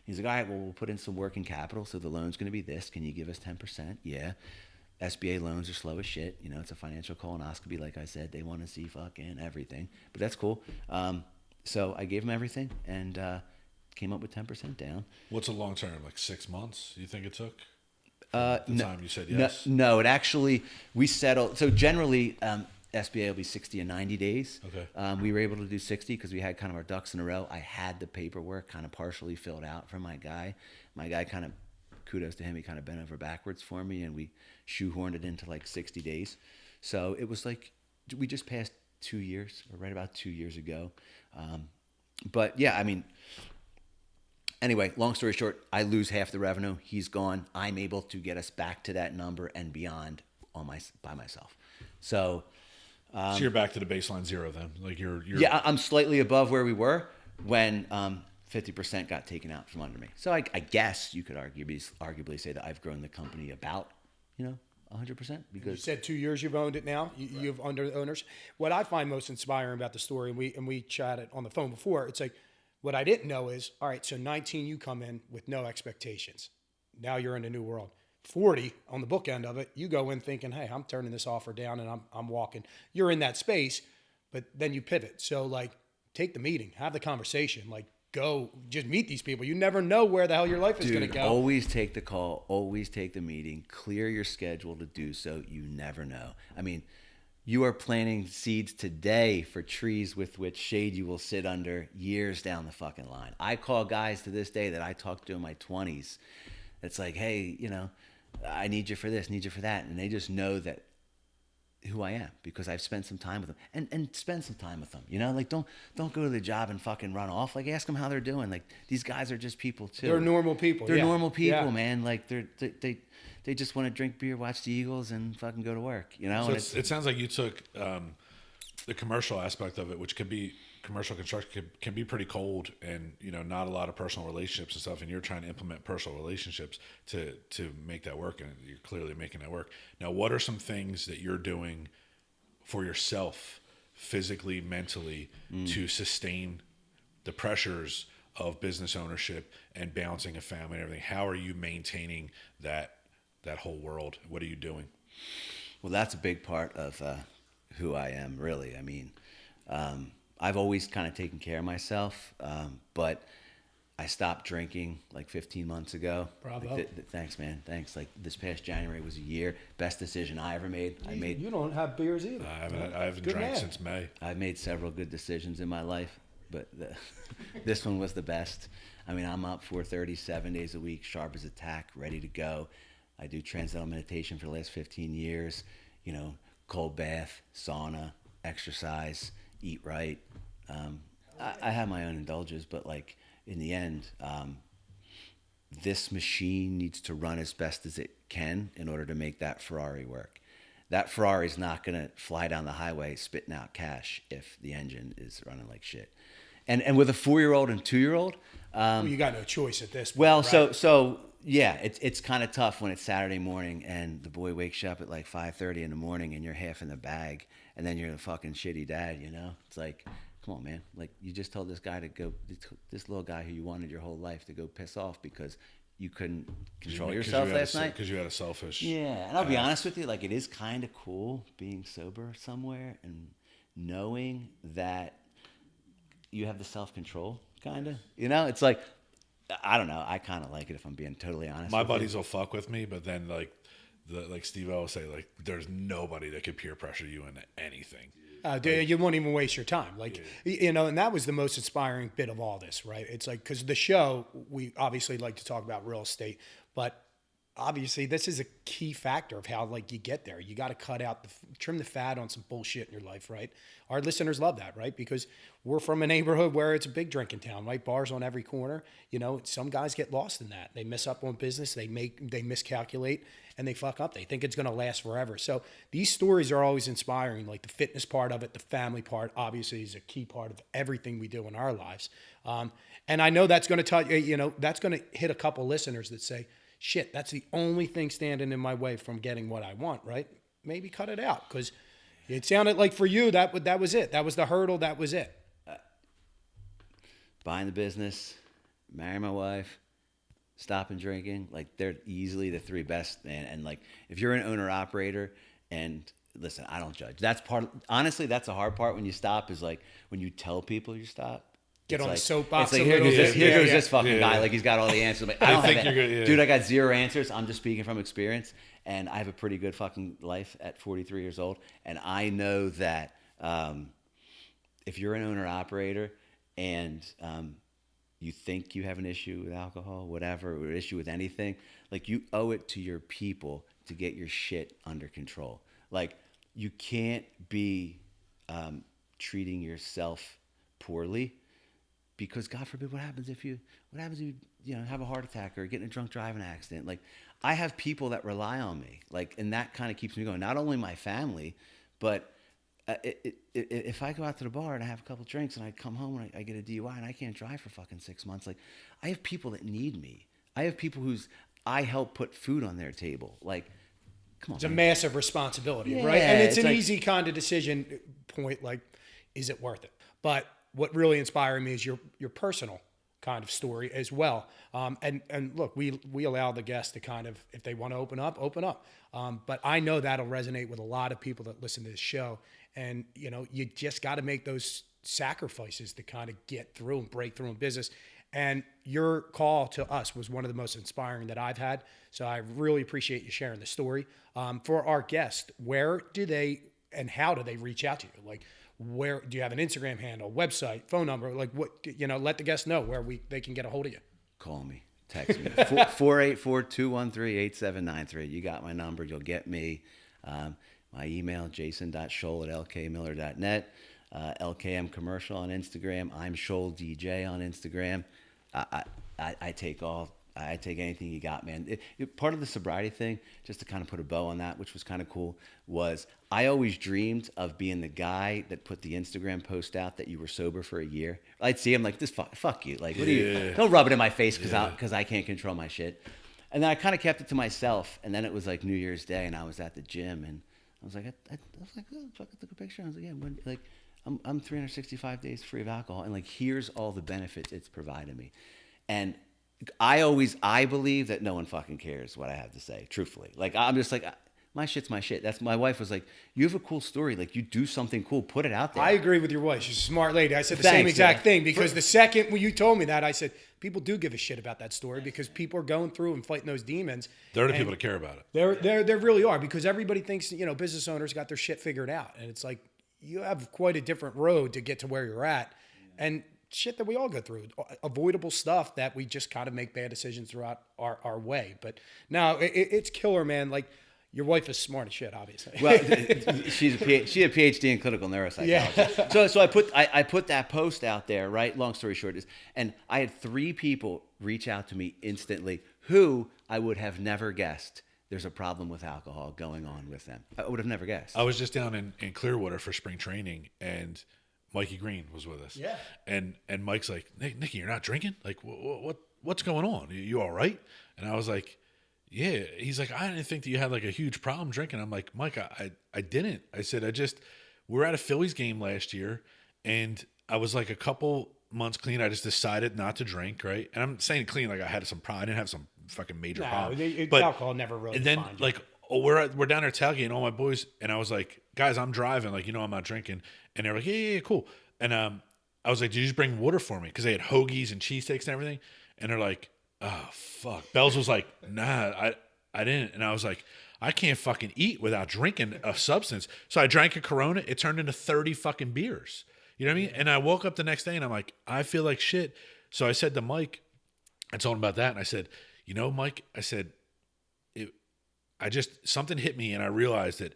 He's like, all right, well, we'll put in some working capital. So the loan's going to be this. Can you give us 10%? Yeah. SBA loans are slow as shit. You know, it's a financial colonoscopy. Like I said, they want to see fucking everything, but that's cool. So I gave them everything and came up with 10% down. What's a long term? Like 6 months? You think it took? Time you said yes. No, it actually, we settled. So generally, SBA will be 60 and 90 days. Okay. We were able to do 60 because we had kind of our ducks in a row. I had the paperwork kind of partially filled out for my guy. My guy kind of, kudos to him, he kind of bent over backwards for me, and we shoehorned it into like 60 days. So it was like, we just passed 2 years, or right about 2 years ago. But yeah, I mean, anyway, long story short, I lose half the revenue. He's gone. I'm able to get us back to that number and beyond by myself. So you're back to the baseline 0 then? Like you're yeah, I'm slightly above where we were when 50% got taken out from under me. So I guess you could arguably say that I've grown the company about, 100%. Because you said 2 years you've owned it now. You've under owners. What I find most inspiring about the story, and we chatted on the phone before, it's like, what I didn't know is, all right, so 19 you come in with no expectations. Now you're in a new world. 40 on the book end of it, you go in thinking, hey, I'm turning this offer down and I'm walking. You're in that space, but then you pivot. So like, take the meeting, have the conversation, like go just meet these people. You never know where the hell your life is going to go. Always take the call, always take the meeting, clear your schedule to do so. You never know. I mean, you are planting seeds today for trees with which shade you will sit under years down the fucking line. I call guys to this day that I talked to in my 20s. It's like, hey, I need you for this, need you for that. And they just know that who I am because I've spent some time with them and spend some time with them. Like don't go to the job and fucking run off. Like ask them how they're doing. Like these guys are just people too. They're normal people. They're normal people, man. Like they just want to drink beer, watch the Eagles, and fucking go to work. So it sounds like you took the commercial aspect of it, which could be commercial construction can be pretty cold and not a lot of personal relationships and stuff, and you're trying to implement personal relationships to make that work, and you're clearly making that work. Now, what are some things that you're doing for yourself physically, mentally to sustain the pressures of business ownership and balancing a family and everything? How are you maintaining that whole world? What are you doing? Well, that's a big part of who I am, really. I mean, I've always kind of taken care of myself, but I stopped drinking like 15 months ago. Bravo. Thanks, man. Thanks. Like this past January was a year. Best decision I ever made. You don't have beers either. I haven't drank since May. I've made several good decisions in my life, but this one was the best. I mean, I'm up 4:30, 7 days a week, sharp as a tack, ready to go. I do transcendental meditation for the last 15 years. Cold bath, sauna, exercise, eat right. I have my own indulgences, but like in the end, this machine needs to run as best as it can in order to make that Ferrari work. That Ferrari's not going to fly down the highway spitting out cash if the engine is running like shit. And with a 4-year-old and 2-year-old, you got no choice at this point. Well, right? so yeah, it's kind of tough when it's Saturday morning and the boy wakes you up at like 5:30 in the morning and you're half in the bag, and then you're a fucking shitty dad. It's like, come on, man. Like you just told this guy to go, this little guy who you wanted your whole life to go piss off because you couldn't control yourself last night. Because you had a selfish. Yeah, and I'll be honest with you, like it is kind of cool being sober somewhere and knowing that you have the self-control, kind of. You know, it's like, I don't know. I kind of like it if I'm being totally honest. My buddies will fuck with me, but then like Steve will say, like, there's nobody that could peer pressure you into anything. Dude, you won't even waste your time. Like, you know, and that was the most inspiring bit of all this, right? It's like, because the show, we obviously like to talk about real estate, but obviously this is a key factor of how, like, you get there. You got to cut out trim the fat on some bullshit in your life, right? Our listeners love that, right? Because we're from a neighborhood where it's a big drinking town, right? Bars on every corner. You know, some guys get lost in that. They miss up on business. They miscalculate, and they fuck up. They think it's going to last forever. So these stories are always inspiring. Like the fitness part of it, the family part, obviously, is a key part of everything we do in our lives. And I know that's going to tell you know, that's going to hit a couple listeners that say, shit, that's the only thing standing in my way from getting what I want, right? Maybe cut it out, because it sounded like for you that was it. That was the hurdle. That was it. Buying the business, marry my wife, stopping drinking. Like, they're easily the three best. And like, if you're an owner operator, and listen, I don't judge. Honestly, that's the hard part when you stop, is like when you tell people you stop. Get on like, the soapbox. It's like, here goes this fucking guy. Like, he's got all the answers. Like, I don't think you're good. Dude, I got zero answers. I'm just speaking from experience. And I have a pretty good fucking life at 43 years old. And I know that if you're an owner operator and you think you have an issue with alcohol, whatever, or an issue with anything, like, you owe it to your people to get your shit under control. Like, you can't be treating yourself poorly. Because God forbid, what happens if you have a heart attack or get in a drunk driving accident? Like, I have people that rely on me, like, and that kind of keeps me going. Not only my family, but if I go out to the bar and I have a couple drinks and I come home and I get a DUI and I can't drive for fucking 6 months, like, I have people that need me. I have people I help put food on their table. Like, come on. It's a massive responsibility, Yeah, right? And it's an like, easy kind of decision point, like, is it worth it? But what really inspired me is your personal kind of story as well. And look, we allow the guests to kind of, if they want to open up. But I know that'll resonate with a lot of people that listen to this show. And, you know, you just got to make those sacrifices to kind of get through and break through in business. And your call to us was one of the most inspiring that I've had. So I really appreciate you sharing the story. For our guests, where do they and how do they reach out to you? Like, where do you have an Instagram handle, website, phone number? Like, what, you know, let the guests know where they can get a hold of you. Call me, text me, 484-213-8793. You got my number. You'll get me. My email, jason.scholl@lkmiller.net. LKM Commercial on Instagram. I'm Scholl DJ on Instagram. I take anything you got, man. Part of the sobriety thing, just to kind of put a bow on that, which was kind of cool, was I always dreamed of being the guy that put the Instagram post out that you were sober for a year. I'd see him like, this fuck you. Like, what do you, don't rub it in my face because I can't control my shit. And then I kind of kept it to myself. And then it was like New Year's Day and I was at the gym and I was like, oh, fuck, I took a picture. I was like, yeah, I'm 365 days free of alcohol. And like, here's all the benefits it's provided me. And I believe that no one fucking cares what I have to say, truthfully. Like, I'm just like, my shit's my shit. That's, my wife was like, you have a cool story. Like, you do something cool, put it out there. I agree with your wife. She's a smart lady. I said the same exact thing because the second when you told me that, I said, people do give a shit about that story because people are going through and fighting those demons. They're the people that care about it. They really are, because everybody thinks, you know, business owners got their shit figured out. And it's like, you have quite a different road to get to where you're at. And shit that we all go through, avoidable stuff that we just kind of make bad decisions throughout our way. But no, it's killer, man. Like, your wife is smart as shit, obviously. Well, she had a PhD in clinical neuropsychology. Yeah. So I put that post out there, right? Long story short is, and I had 3 people reach out to me instantly who I would have never guessed there's a problem with alcohol going on with them. I would have never guessed. I was just down in Clearwater for spring training and Mikey Green was with us. Yeah. And Mike's like, Nicky, you're not drinking? Like, what's going on? You all right? And I was like, yeah. He's like, I didn't think that you had like a huge problem drinking. I'm like, Mike, I didn't. I said, we were at a Phillies game last year and I was like a couple months clean. I just decided not to drink, right? And I'm saying clean like I had some problem. I didn't have some fucking major problem. But alcohol never really and then like, we're down there tailgating, all my boys, and I was like, guys, I'm driving, like, you know, I'm not drinking. And they're like, yeah, cool. And I was like, did you just bring water for me? Because they had hoagies and cheesesteaks and everything. And they're like, oh, fuck. Bells was like, nah, I didn't. And I was like, I can't fucking eat without drinking a substance. So I drank a Corona. It turned into 30 fucking beers. You know what I mean? And I woke up the next day and I'm like, I feel like shit. So I said to Mike, I told him about that. And I said, you know, Mike, I said, something hit me and I realized that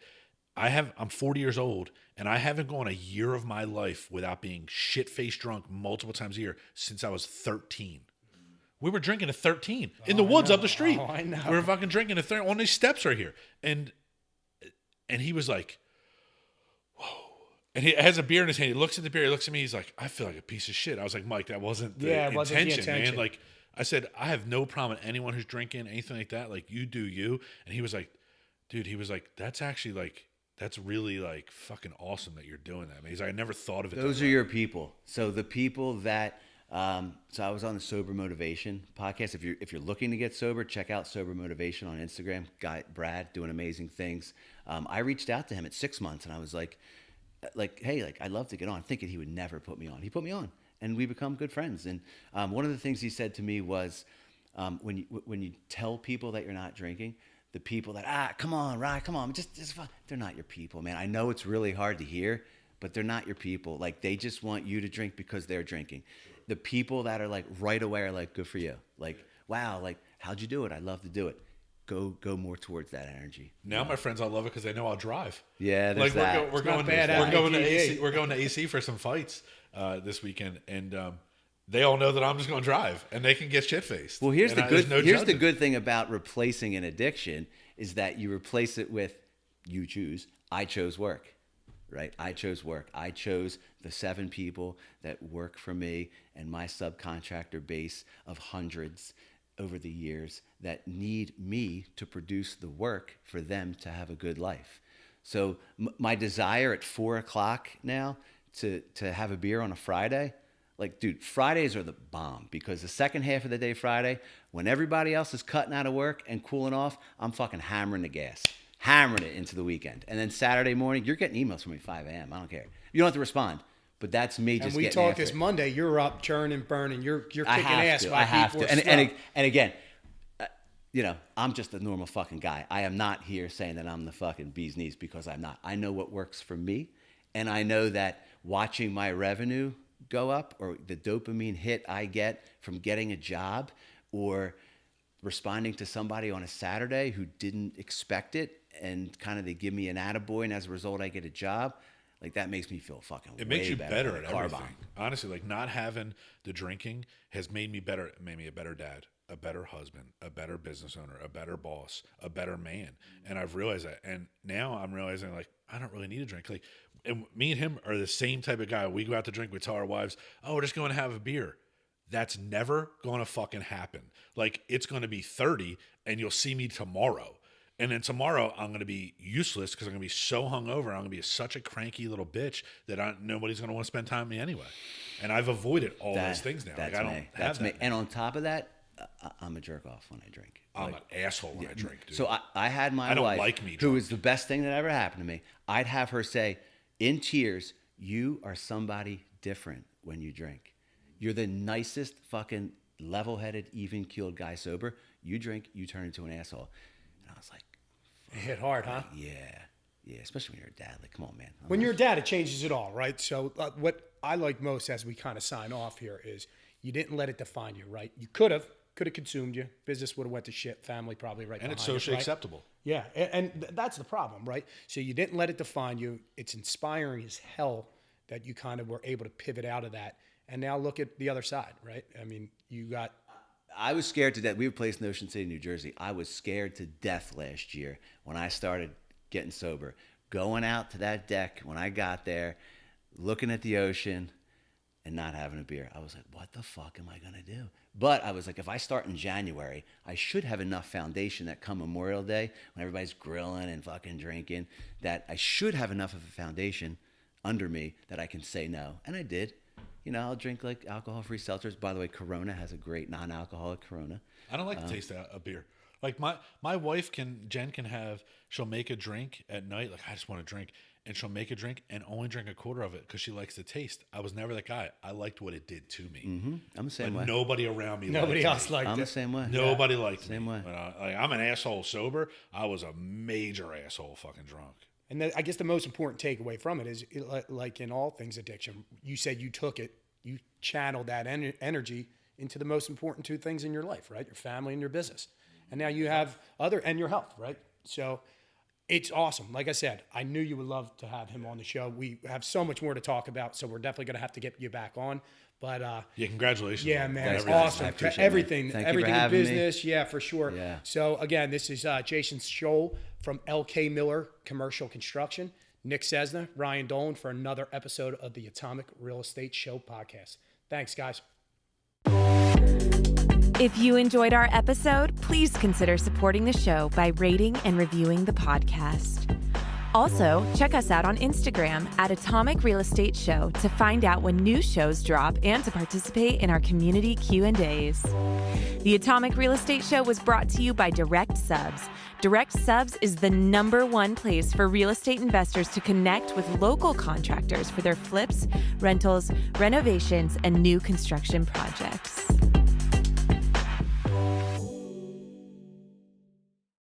I'm 40 years old and I haven't gone a year of my life without being shit-faced drunk multiple times a year since I was 13. We were drinking at 13 in the woods up the street. Oh, I know. We were fucking drinking at 13 on these steps right here. And he was like, whoa. And he has a beer in his hand. He looks at the beer. He looks at me. He's like, I feel like a piece of shit. I was like, Mike, that wasn't the intention, man. Like, I said, I have no problem with anyone who's drinking, anything like that. Like, you do you. And he was like, dude, that's actually like, that's really like fucking awesome that you're doing that, man. He's like, I never thought of it. Those are your people. So the people that, so I was on the Sober Motivation podcast. If you're looking to get sober, check out Sober Motivation on Instagram. Guy Brad doing amazing things. I reached out to him at 6 months and I was like, hey, like I'd love to get on, thinking he would never put me on. He put me on, and we become good friends. And one of the things he said to me was, when you tell people that you're not drinking, the people that come on, Ryan, come on, just fun. They're not your people, man. I know it's really hard to hear, but they're not your people. Like, they just want you to drink because they're drinking. The people that are like right away are like, good for you. Like, wow, like, how'd you do it? I'd love to do it. Go more towards that energy. Now my friends all love it because they know I'll drive. Yeah, there's that. We're going to AC for some fights this weekend, and they all know that I'm just going to drive, and they can get shit faced. Well, here's the good thing about replacing an addiction is that you replace it with, you choose. I chose work, right? I chose work. I chose the 7 people that work for me and my subcontractor base of hundreds over the years that need me to produce the work for them to have a good life. So my desire at 4:00 now to have a beer on a Friday, like, dude, Fridays are the bomb, because the second half of the day Friday, when everybody else is cutting out of work and cooling off, I'm fucking hammering the gas, hammering it into the weekend. And then Saturday morning, you're getting emails from me at 5 a.m. I don't care. You don't have to respond. But that's me just getting after it. And we talked this Monday. You're up, churning, burning. You're kicking ass. I have to. And again, you know, I'm just a normal fucking guy. I am not here saying that I'm the fucking bee's knees, because I'm not. I know what works for me, and I know that watching my revenue go up, or the dopamine hit I get from getting a job, or responding to somebody on a Saturday who didn't expect it, and kind of they give me an attaboy, and as a result I get a job. Like, that makes me feel fucking It makes you better at everything. Bomb. Honestly, like, not having the drinking has made me better. It made me a better dad, a better husband, a better business owner, a better boss, a better man. And I've realized that. And now I'm realizing, like, I don't really need a drink. Like, and me and him are the same type of guy. We go out to drink. We tell our wives, oh, we're just going to have a beer. That's never going to fucking happen. Like, it's going to be 30 and you'll see me tomorrow. And then tomorrow I'm going to be useless because I'm going to be so hungover. I'm going to be such a cranky little bitch that nobody's going to want to spend time with me anyway. And I've avoided all those things now. That's like, I don't me. have That's that. me. And on top of that, I'm a jerk off when I drink. I'm an asshole when I drink, dude. So I had my wife, who was the best thing that ever happened to me. I'd have her say, in tears, you are somebody different when you drink. You're the nicest fucking level-headed, even-keeled guy sober. You drink, you turn into an asshole. And I was like, it hit hard, huh? Yeah, especially when you're a dad. Like, come on, man. When you're a dad, it changes it all, right? So what I like most as we kind of sign off here is you didn't let it define you, right? You could have consumed you. Business would have went to shit. Family probably right behind And it's socially right? acceptable. Yeah, and that's the problem, right? So you didn't let it define you. It's inspiring as hell that you kind of were able to pivot out of that. And now look at the other side, right? I mean, you got... I was scared to death. We were placed in Ocean City, New Jersey. I was scared to death last year when I started getting sober. Going out to that deck when I got there, looking at the ocean and not having a beer. I was like, what the fuck am I going to do? But I was like, if I start in January, I should have enough foundation that come Memorial Day, when everybody's grilling and fucking drinking, that I should have enough of a foundation under me that I can say no. And I did. You know, I'll drink like alcohol-free seltzers. By the way, Corona has a great non-alcoholic Corona. I don't like the taste of beer. Like my wife Jen can have, she'll make a drink at night. Like, I just want to drink. and she'll make a drink and only drink a quarter of it because she likes the taste. I was never that guy. I liked what it did to me. I'm the same But way. nobody around me Nobody liked else it. liked I'm it. the same way. Nobody liked Same me. way. But, I'm an asshole sober. I was a major asshole fucking drunk. And I guess the most important takeaway from it is, like in all things addiction, you said you took it, you channeled that energy into the most important two things in your life, right? Your family and your business. And now you have and your health, right? So it's awesome. Like I said, I knew you would love to have him on the show. We have so much more to talk about, so we're definitely going to have to get you back on. But yeah, congratulations. yeah, on man, it's everything. awesome. I appreciate it, man. Everything, Thank you for everything in having me. business. Yeah, for sure. Yeah. So again, this is Jason Scholl from LK Miller Commercial Construction. Nick Cessna, Ryan Dolan for another episode of the Atomic Real Estate Show podcast. Thanks, guys. If you enjoyed our episode, please consider supporting the show by rating and reviewing the podcast. Also, check us out on Instagram at Atomic Real Estate Show to find out when new shows drop and to participate in our community Q&As. The Atomic Real Estate Show was brought to you by Direct Subs. Direct Subs is the #1 place for real estate investors to connect with local contractors for their flips, rentals, renovations, and new construction projects.